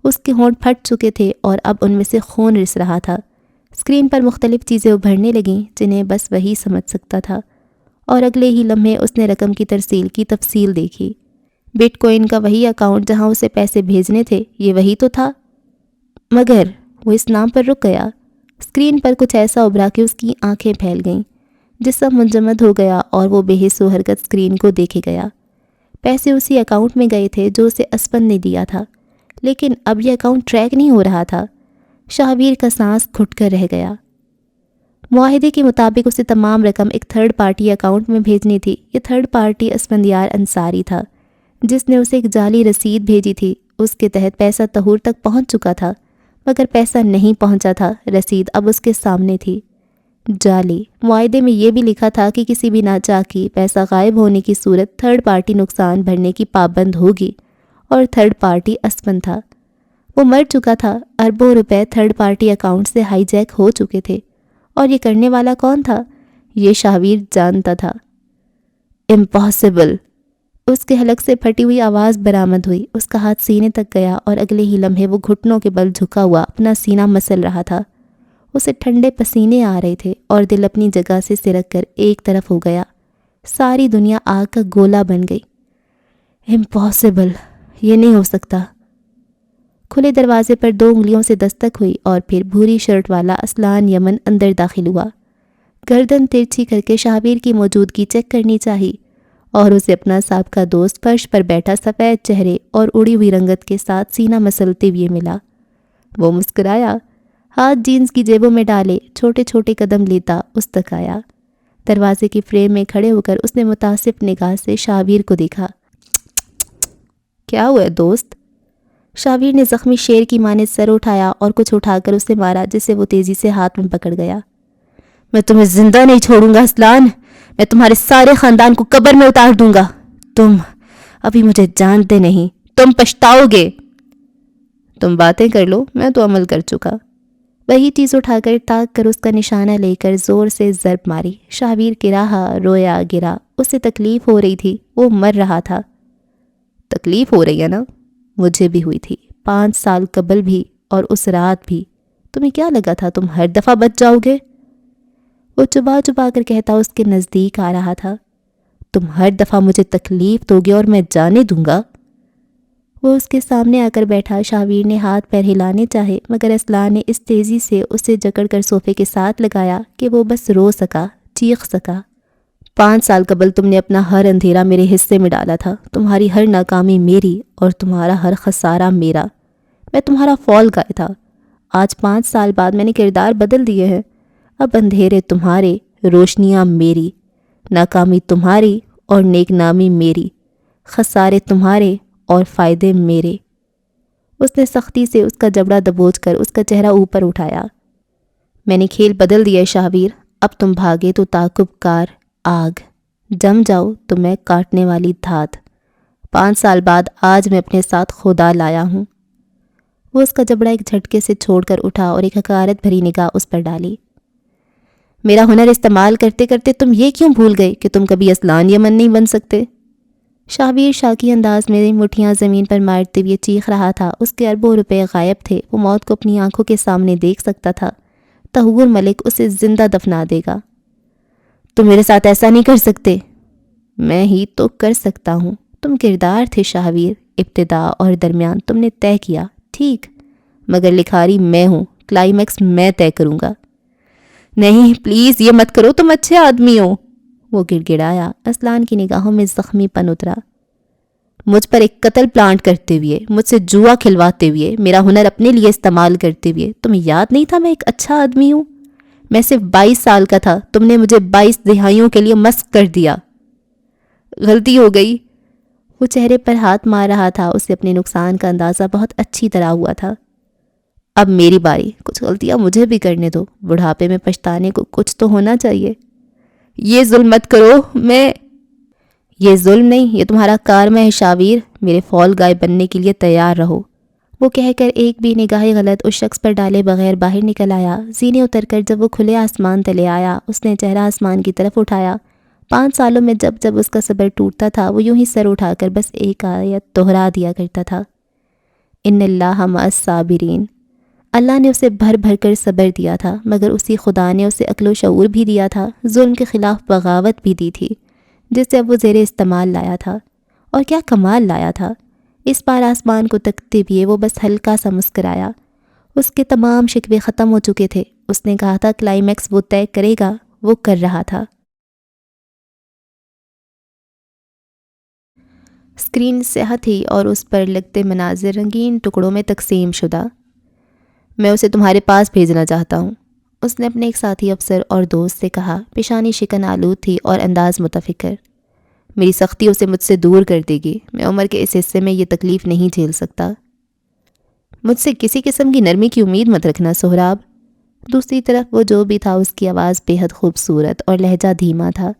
اس کے ہونٹ پھٹ چکے تھے اور اب ان میں سے خون رس رہا تھا۔ اسکرین پر مختلف چیزیں ابھرنے لگیں جنہیں بس وہی سمجھ سکتا تھا، اور اگلے ہی لمحے اس نے رقم کی ترسیل کی تفصیل دیکھی۔ بٹ کوئن کا وہی اکاؤنٹ جہاں اسے پیسے بھیجنے تھے، یہ وہی تو تھا۔ مگر وہ اس نام پر رک گیا۔ اسکرین پر کچھ ایسا ابھرا کہ اس کی آنکھیں پھیل گئیں، جسم منجمد ہو گیا اور وہ بے حس و حرکت اسکرین کو دیکھے گیا۔ پیسے اسی اکاؤنٹ میں گئے تھے جو اسے اسپن نے دیا تھا، لیکن اب یہ اکاؤنٹ ٹریک نہیں ہو رہا تھا۔ شاہویر کا سانس گھٹ کر رہ گیا۔ معاہدے کے مطابق اسے تمام رقم ایک تھرڈ پارٹی اکاؤنٹ میں بھیجنی تھی۔ یہ تھرڈ پارٹی اسفندیار انصاری تھا، جس نے اسے ایک جعلی رسید بھیجی تھی۔ اس کے تحت پیسہ طہور تک پہنچ چکا تھا، مگر پیسہ نہیں پہنچا تھا۔ رسید اب اس کے سامنے تھی، جعلی۔ معاہدے میں یہ بھی لکھا تھا کہ کسی بھی ناچاکی پیسہ غائب ہونے کی صورت تھرڈ پارٹی نقصان بھرنے کی پابند ہوگی، اور تھرڈ پارٹی اسفند تھا۔ وہ مر چکا تھا۔ اربوں روپے تھرڈ پارٹی اکاؤنٹ سے ہائی جیک ہو چکے تھے، اور یہ کرنے والا کون تھا؟ یہ شاہویر جانتا تھا۔ امپاسبل! اس کے حلق سے پھٹی ہوئی آواز برآمد ہوئی۔ اس کا ہاتھ سینے تک گیا اور اگلے ہی لمحے وہ گھٹنوں کے بل جھکا ہوا اپنا سینہ مسل رہا تھا۔ اسے ٹھنڈے پسینے آ رہے تھے اور دل اپنی جگہ سے سرک کر ایک طرف ہو گیا۔ ساری دنیا آگ کا گولا بن گئی۔ امپاسبل! یہ نہیں ہو سکتا۔ کھلے دروازے پر 2 انگلیوں سے دستک ہوئی اور پھر بھوری شرٹ والا اسلان یمن اندر داخل ہوا۔ گردن ترچھی کر کے شاہویر کی موجودگی چیک کرنی چاہی، اور اسے اپنا سابقہ دوست فرش پر بیٹھا سفید چہرے اور اڑی ہوئی رنگت کے ساتھ سینہ مسلتے ہوئے ملا۔ وہ مسکرایا، ہاتھ جینز کی جیبوں میں ڈالے، چھوٹے چھوٹے قدم لیتا اس تک آیا۔ دروازے کی فریم میں کھڑے ہو کر اس نے متاسف نگاہ سے شاہویر کو دیکھا۔ کیا ہوا دوست؟ شاہویر نے زخمی شیر کی مانند سر اٹھایا اور کچھ اٹھا کر اسے مارا، جسے وہ تیزی سے ہاتھ میں پکڑ گیا۔ میں تمہیں زندہ نہیں چھوڑوں گا اسلان، میں تمہارے سارے خاندان کو قبر میں اتار دوں گا۔ تم ابھی مجھے جانتے نہیں، تم پچھتاؤ گے۔ تم باتیں کر لو، میں تو عمل کر چکا۔ وہی چیز اٹھا کر تاک کر اس کا نشانہ لے کر زور سے ضرب ماری۔ شاہویر گرا، رویا، گرا۔ اسے تکلیف ہو رہی تھی، وہ مر رہا تھا۔ تکلیف ہو رہی ہے نا؟ مجھے بھی ہوئی تھی، 5 سال قبل بھی اور اس رات بھی۔ تمہیں کیا لگا تھا تم ہر دفعہ بچ جاؤ گے؟ وہ چبا چبا کر کہتا اس کے نزدیک آ رہا تھا۔ تم ہر دفعہ مجھے تکلیف دو گے اور میں جانے دوں گا؟ وہ اس کے سامنے آ کر بیٹھا۔ شاہویر نے ہاتھ پیر ہلانے چاہے مگر اسلان نے اس تیزی سے اسے جکڑ کر صوفے کے ساتھ لگایا کہ وہ بس رو سکا، چیخ سکا۔ 5 سال قبل تم نے اپنا ہر اندھیرا میرے حصے میں ڈالا تھا، تمہاری ہر ناکامی میری اور تمہارا ہر خسارہ میرا۔ میں تمہارا فال گائے تھا۔ آج 5 سال بعد میں نے کردار بدل دیے ہیں۔ اب اندھیرے تمہارے، روشنیاں میری، ناکامی تمہاری اور نیک نامی میری، خسارے تمہارے اور فائدے میرے۔ اس نے سختی سے اس کا جبڑا دبوچ کر اس کا چہرہ اوپر اٹھایا۔ میں نے کھیل بدل دیا شاہویر، اب تم بھاگے تو تعاقب کار آگ، جم جاؤ تو میں کاٹنے والی دھات۔ 5 سال بعد آج میں اپنے ساتھ خدا لایا ہوں۔ وہ اس کا جبڑا ایک جھٹکے سے چھوڑ کر اٹھا اور ایک حقارت بھری نگاہ اس پر ڈالی۔ میرا ہنر استعمال کرتے کرتے تم یہ کیوں بھول گئے کہ تم کبھی اسلان یمن نہیں بن سکتے؟ شاہویر شاکی انداز میں مٹھیاں زمین پر مارتے ہوئے چیخ رہا تھا۔ اس کے اربوں روپے غائب تھے، وہ موت کو اپنی آنکھوں کے سامنے دیکھ سکتا تھا۔ تہور ملک اسے زندہ دفنا دے گا۔ تم میرے ساتھ ایسا نہیں کر سکتے۔ میں ہی تو کر سکتا ہوں۔ تم کردار تھے شاہویر، ابتدا اور درمیان تم نے طے کیا، ٹھیک، مگر لکھاری میں ہوں، کلائمیکس میں طے کروں گا۔ نہیں پلیز یہ مت کرو، تم اچھے آدمی ہو۔ وہ گڑ گڑایا۔ اسلان کی نگاہوں میں زخمی پن اترا۔ مجھ پر ایک قتل پلانٹ کرتے ہوئے، مجھ سے جوا کھلواتے ہوئے، میرا ہنر اپنے لیے استعمال کرتے ہوئے تمہیں یاد نہیں تھا میں ایک اچھا آدمی ہوں؟ میں صرف 22 سال کا تھا، تم نے مجھے 22 دہائیوں کے لیے مسخ کر دیا۔ غلطی ہو گئی۔ وہ چہرے پر ہاتھ مار رہا تھا، اسے اپنے نقصان کا اندازہ بہت اچھی طرح ہوا تھا۔ اب میری باری، کچھ غلطیاں مجھے بھی کرنے دو، بڑھاپے میں پچھتانے کو کچھ تو ہونا چاہیے۔ یہ ظلم مت کرو، یہ ظلم نہیں، یہ تمہارا کارما ہے شاہویر، میرے فال گائے بننے کے لیے تیار رہو۔ وہ کہہ کر ایک بھی نگاہ غلط اس شخص پر ڈالے بغیر باہر نکل آیا۔ زینے اتر کر جب وہ کھلے آسمان تلے آیا، اس نے چہرہ آسمان کی طرف اٹھایا۔ 5 سالوں میں جب جب اس کا صبر ٹوٹتا تھا، وہ یوں ہی سر اٹھا کر بس ایک آیت دہرا دیا کرتا تھا، ان اللہ مع الصابرین۔ اللہ نے اسے بھر بھر کر صبر دیا تھا، مگر اسی خدا نے اسے عقل و شعور بھی دیا تھا، ظلم کے خلاف بغاوت بھی دی تھی، جسے اب وہ زیر استعمال لایا تھا۔ اور کیا کمال لایا تھا! اس بار آسمان کو تکتے ہوئے وہ بس ہلکا سا مسکرایا۔ اس کے تمام شکوے ختم ہو چکے تھے۔ اس نے کہا تھا کلائمیکس وہ طے کرے گا، وہ کر رہا تھا۔ اسکرین سیاہ تھی اور اس پر لگتے مناظر رنگین ٹکڑوں میں تقسیم شدہ۔ میں اسے تمہارے پاس بھیجنا چاہتا ہوں، اس نے اپنے ایک ساتھی افسر اور دوست سے کہا۔ پیشانی شکن آلود تھی اور انداز متفکر۔ میری سختی اسے مجھ سے دور کر دے گی، میں عمر کے اس حصے میں یہ تکلیف نہیں جھیل سکتا۔ مجھ سے کسی قسم کی نرمی کی امید مت رکھنا سہراب۔ دوسری طرف وہ جو بھی تھا، اس کی آواز بے حد خوبصورت اور لہجہ دھیما تھا۔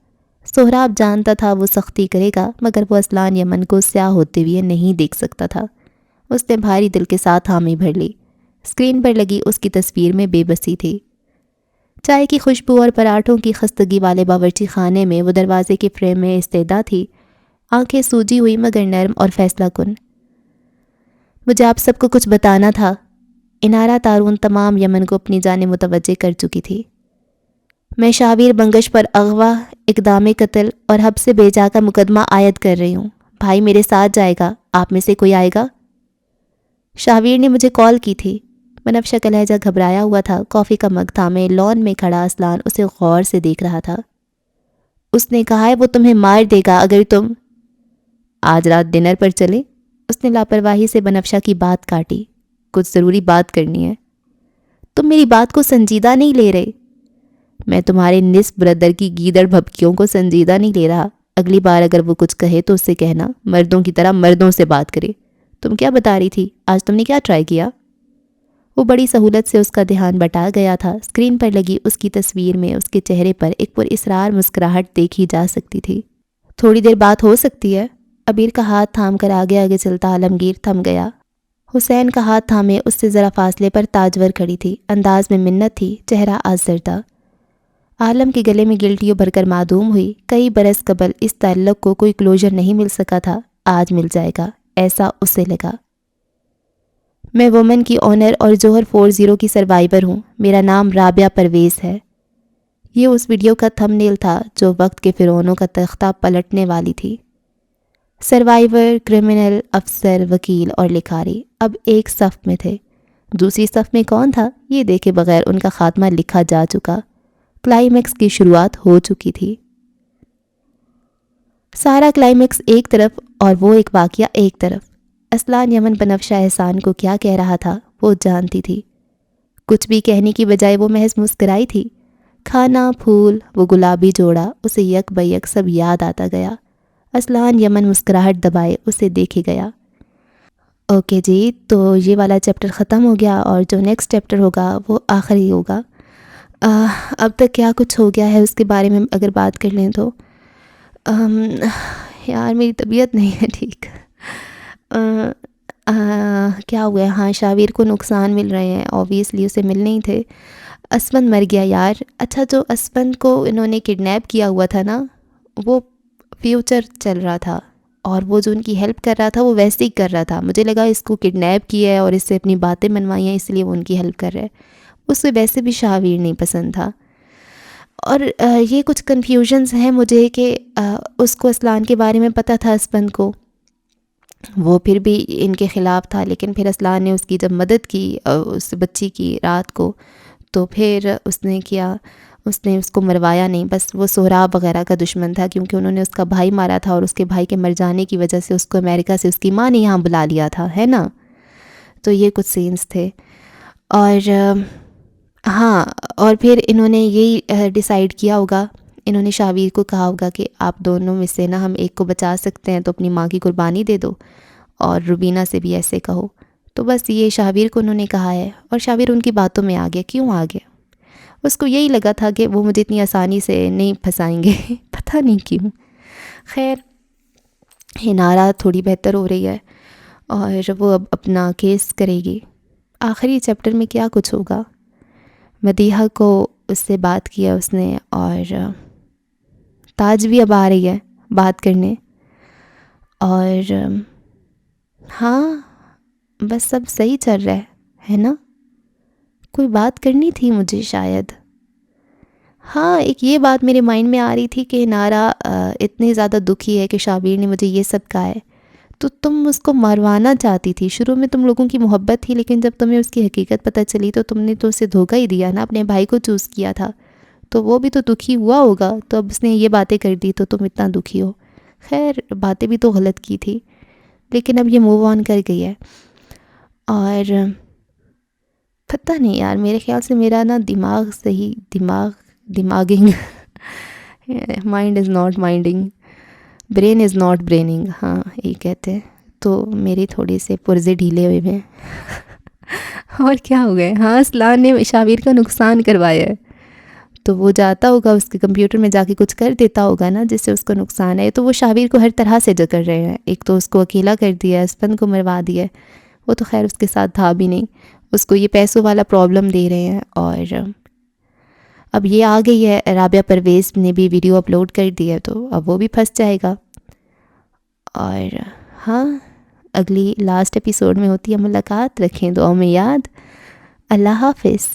سہراب جانتا تھا وہ سختی کرے گا، مگر وہ اسلان یمن کو سیاہ ہوتے ہوئے نہیں دیکھ سکتا تھا۔ اس نے بھاری دل کے ساتھ حامی بھر لی۔ اسکرین پر لگی اس کی تصویر میں بے بسی تھی۔ چائے کی خوشبو اور پراٹھوں کی خستگی والے باورچی خانے میں وہ دروازے کے فریم میں استیدا تھی، آنکھیں سوجی ہوئی مگر نرم اور فیصلہ کن۔ مجھے آپ سب کو کچھ بتانا تھا۔ انارہ تارون تمام یمن کو اپنی جانب متوجہ کر چکی تھی۔ میں شاہویر بنگش پر اغوا، اقدام قتل اور حبس سے بھیجا کا مقدمہ عائد کر رہی ہوں۔ بھائی میرے ساتھ جائے گا، آپ میں سے کوئی آئے گا؟ شاہویر نے مجھے کال کی تھی۔ بنفشہ کا لہجہ گھبرایا ہوا تھا۔ کافی کا مگ تھامے لان میں کھڑا اسلان اسے غور سے دیکھ رہا تھا۔ اس نے کہا ہے وہ تمہیں مار دے گا اگر تم آج رات ڈنر پر چلے۔ اس نے لاپرواہی سے بنفشہ کی بات کاٹی۔ کچھ ضروری بات کرنی ہے۔ تم میری بات کو سنجیدہ نہیں لے رہے۔ میں تمہارے نصف برادر کی گیدڑ بھبکیوں کو سنجیدہ نہیں لے رہا۔ اگلی بار اگر وہ کچھ کہے تو اس سے کہنا مردوں کی طرح مردوں سے بات کرے۔ تم کیا بتا رہی تھی؟ آج تم نے کیا ٹرائی کیا؟ وہ بڑی سہولت سے اس کا دھیان بٹا گیا تھا۔ اسکرین پر لگی اس کی تصویر میں اس کے چہرے پر ایک پر اسرار مسکراہٹ دیکھی جا سکتی تھی۔ تھوڑی دیر بات ہو سکتی ہے؟ ابیر کا ہاتھ تھام کر آگے آگے چلتا عالمگیر تھم گیا۔ حسین کا ہاتھ تھامے اس سے ذرا فاصلے پر تاجور کھڑی تھی، انداز میں منت تھی، چہرہ آزر تھا۔ عالم کے گلے میں گلٹیوں بھر کر معدوم ہوئی۔ کئی برس قبل اس تعلق کو کوئی کلوجر نہیں مل سکا تھا، آج مل جائے گا، ایسا اسے لگا۔ میں وومن کی اونر اور جوہر 40 کی سروائیور ہوں۔ میرا نام رابعہ پرویز ہے۔ یہ اس ویڈیو کا تھم نیل تھا جو وقت کے فرعونوں کا تختہ پلٹنے والی تھی۔ سروائیور، کرمنل، افسر، وکیل اور لکھاری اب ایک صف میں تھے۔ دوسری صف میں کون تھا یہ دیکھے بغیر ان کا خاتمہ لکھا جا چکا۔ کلائمیکس کی شروعات ہو چکی تھی۔ سارا کلائمیکس ایک طرف اور وہ ایک واقعہ ایک طرف۔ اسلان یمن بنفشہ احسان کو کیا کہہ رہا تھا وہ جانتی تھی۔ کچھ بھی کہنے کی بجائے وہ محض مسکرائی تھی۔ کھانا، پھول، وہ گلابی جوڑا اسے یک بیک سب یاد آتا گیا۔ اسلان یمن مسکراہٹ دبائے اسے دیکھے گیا۔ اوکے جی، تو یہ والا چیپٹر ختم ہو گیا اور جو نیکسٹ چیپٹر ہوگا وہ آخری ہوگا۔ اب تک کیا کچھ ہو گیا ہے اس کے بارے میں اگر بات کر لیں تو یار میری طبیعت نہیں ہے ٹھیک۔ کیا ہوا ہے؟ ہاں، شاویر کو نقصان مل رہے ہیں، اوبویسلی اسے ملنے ہی تھے۔ اسپند مر گیا یار۔ اچھا، جو اسپند کو انہوں نے کڈنیپ کیا ہوا تھا نا، وہ فیوچر چل رہا تھا اور وہ جو ان کی ہیلپ کر رہا تھا وہ ویسے ہی کر رہا تھا۔ مجھے لگا اس کو کڈنیپ کیا ہے اور اس سے اپنی باتیں منوائی ہیں اس لیے وہ ان کی ہیلپ کر رہا ہے۔ اسے ویسے بھی شاویر نہیں پسند تھا۔ اور یہ کچھ کنفیوژنز ہیں مجھے کہ اس کو اسلان کے بارے میں پتہ تھا، اسپند کو، وہ پھر بھی ان کے خلاف تھا، لیکن پھر اسلان نے اس کی جب مدد کی اس بچی کی رات کو، تو پھر اس نے کیا، اس نے اس کو مروایا نہیں، بس وہ سہراب وغیرہ کا دشمن تھا کیونکہ انہوں نے اس کا بھائی مارا تھا اور اس کے بھائی کے مر جانے کی وجہ سے اس کو امریکہ سے اس کی ماں نے یہاں بلا لیا تھا، ہے نا؟ تو یہ کچھ سینس تھے۔ اور ہاں، اور پھر انہوں نے یہی ڈیسائیڈ کیا ہوگا، انہوں نے شاویر کو کہا ہوگا کہ آپ دونوں میں سے نا ہم ایک کو بچا سکتے ہیں تو اپنی ماں کی قربانی دے دو، اور روبینہ سے بھی ایسے کہو۔ تو بس یہ شاویر کو انہوں نے کہا ہے اور شاویر ان کی باتوں میں آ گیا۔ کیوں آ گیا؟ اس کو یہی لگا تھا کہ وہ مجھے اتنی آسانی سے نہیں پھنسائیں گے پتہ نہیں کیوں۔ خیر، ہنارا تھوڑی بہتر ہو رہی ہے اور وہ اب اپنا کیس کرے گی۔ آخری چیپٹر میں کیا کچھ ہوگا؟ مدیحہ کو اس سے بات کیا اس نے، اور تاج بھی اب آ رہی ہے بات کرنے، اور ہاں بس سب صحیح چل رہا ہے نا؟ کوئی بات کرنی تھی مجھے شاید۔ ہاں، ایک یہ بات میرے مائنڈ میں آ رہی تھی کہ نارا اتنی زیادہ دکھی ہے کہ شاویر نے مجھے یہ سب کہا ہے، تو تم اس کو مروانا چاہتی تھی۔ شروع میں تم لوگوں کی محبت تھی، لیکن جب تمہیں اس کی حقیقت پتہ چلی تو تم نے تو اسے دھوکہ ہی دیا نا، اپنے بھائی کو چوز کیا تھا، تو وہ بھی تو دکھی ہوا ہوگا، تو اب اس نے یہ باتیں کر دی تو تم اتنا دکھی ہو۔ خیر، باتیں بھی تو غلط کی تھی، لیکن اب یہ موو آن کر گئی ہے۔ اور پتہ نہیں یار، میرے خیال سے میرا نا دماغ دماغنگ mind is not minding, brain is not braining, ہاں یہ کہتے ہیں، تو میری تھوڑی سے پرزے ڈھیلے ہوئے ہیں اور کیا ہو گئے؟ ہاں، اسلان نے شاویر کا نقصان کروایا ہے، تو وہ جاتا ہوگا اس کے کمپیوٹر میں جا کے کچھ کر دیتا ہوگا نا جس سے اس کو نقصان ہے، تو وہ شاویر کو ہر طرح سے جکڑ رہے ہیں۔ ایک تو اس کو اکیلا کر دیا، اسپند کو مروا دیا، وہ تو خیر اس کے ساتھ تھا بھی نہیں، اس کو یہ پیسوں والا پرابلم دے رہے ہیں، اور اب یہ آ گئی ہے، رابعہ پرویز نے بھی ویڈیو اپلوڈ کر دی ہے، تو اب وہ بھی پھنس جائے گا۔ اور ہاں، اگلی لاسٹ ایپیسوڈ میں ہوتی ہے ملاقات، رکھیں دعاؤں میں یاد۔ اللہ حافظ۔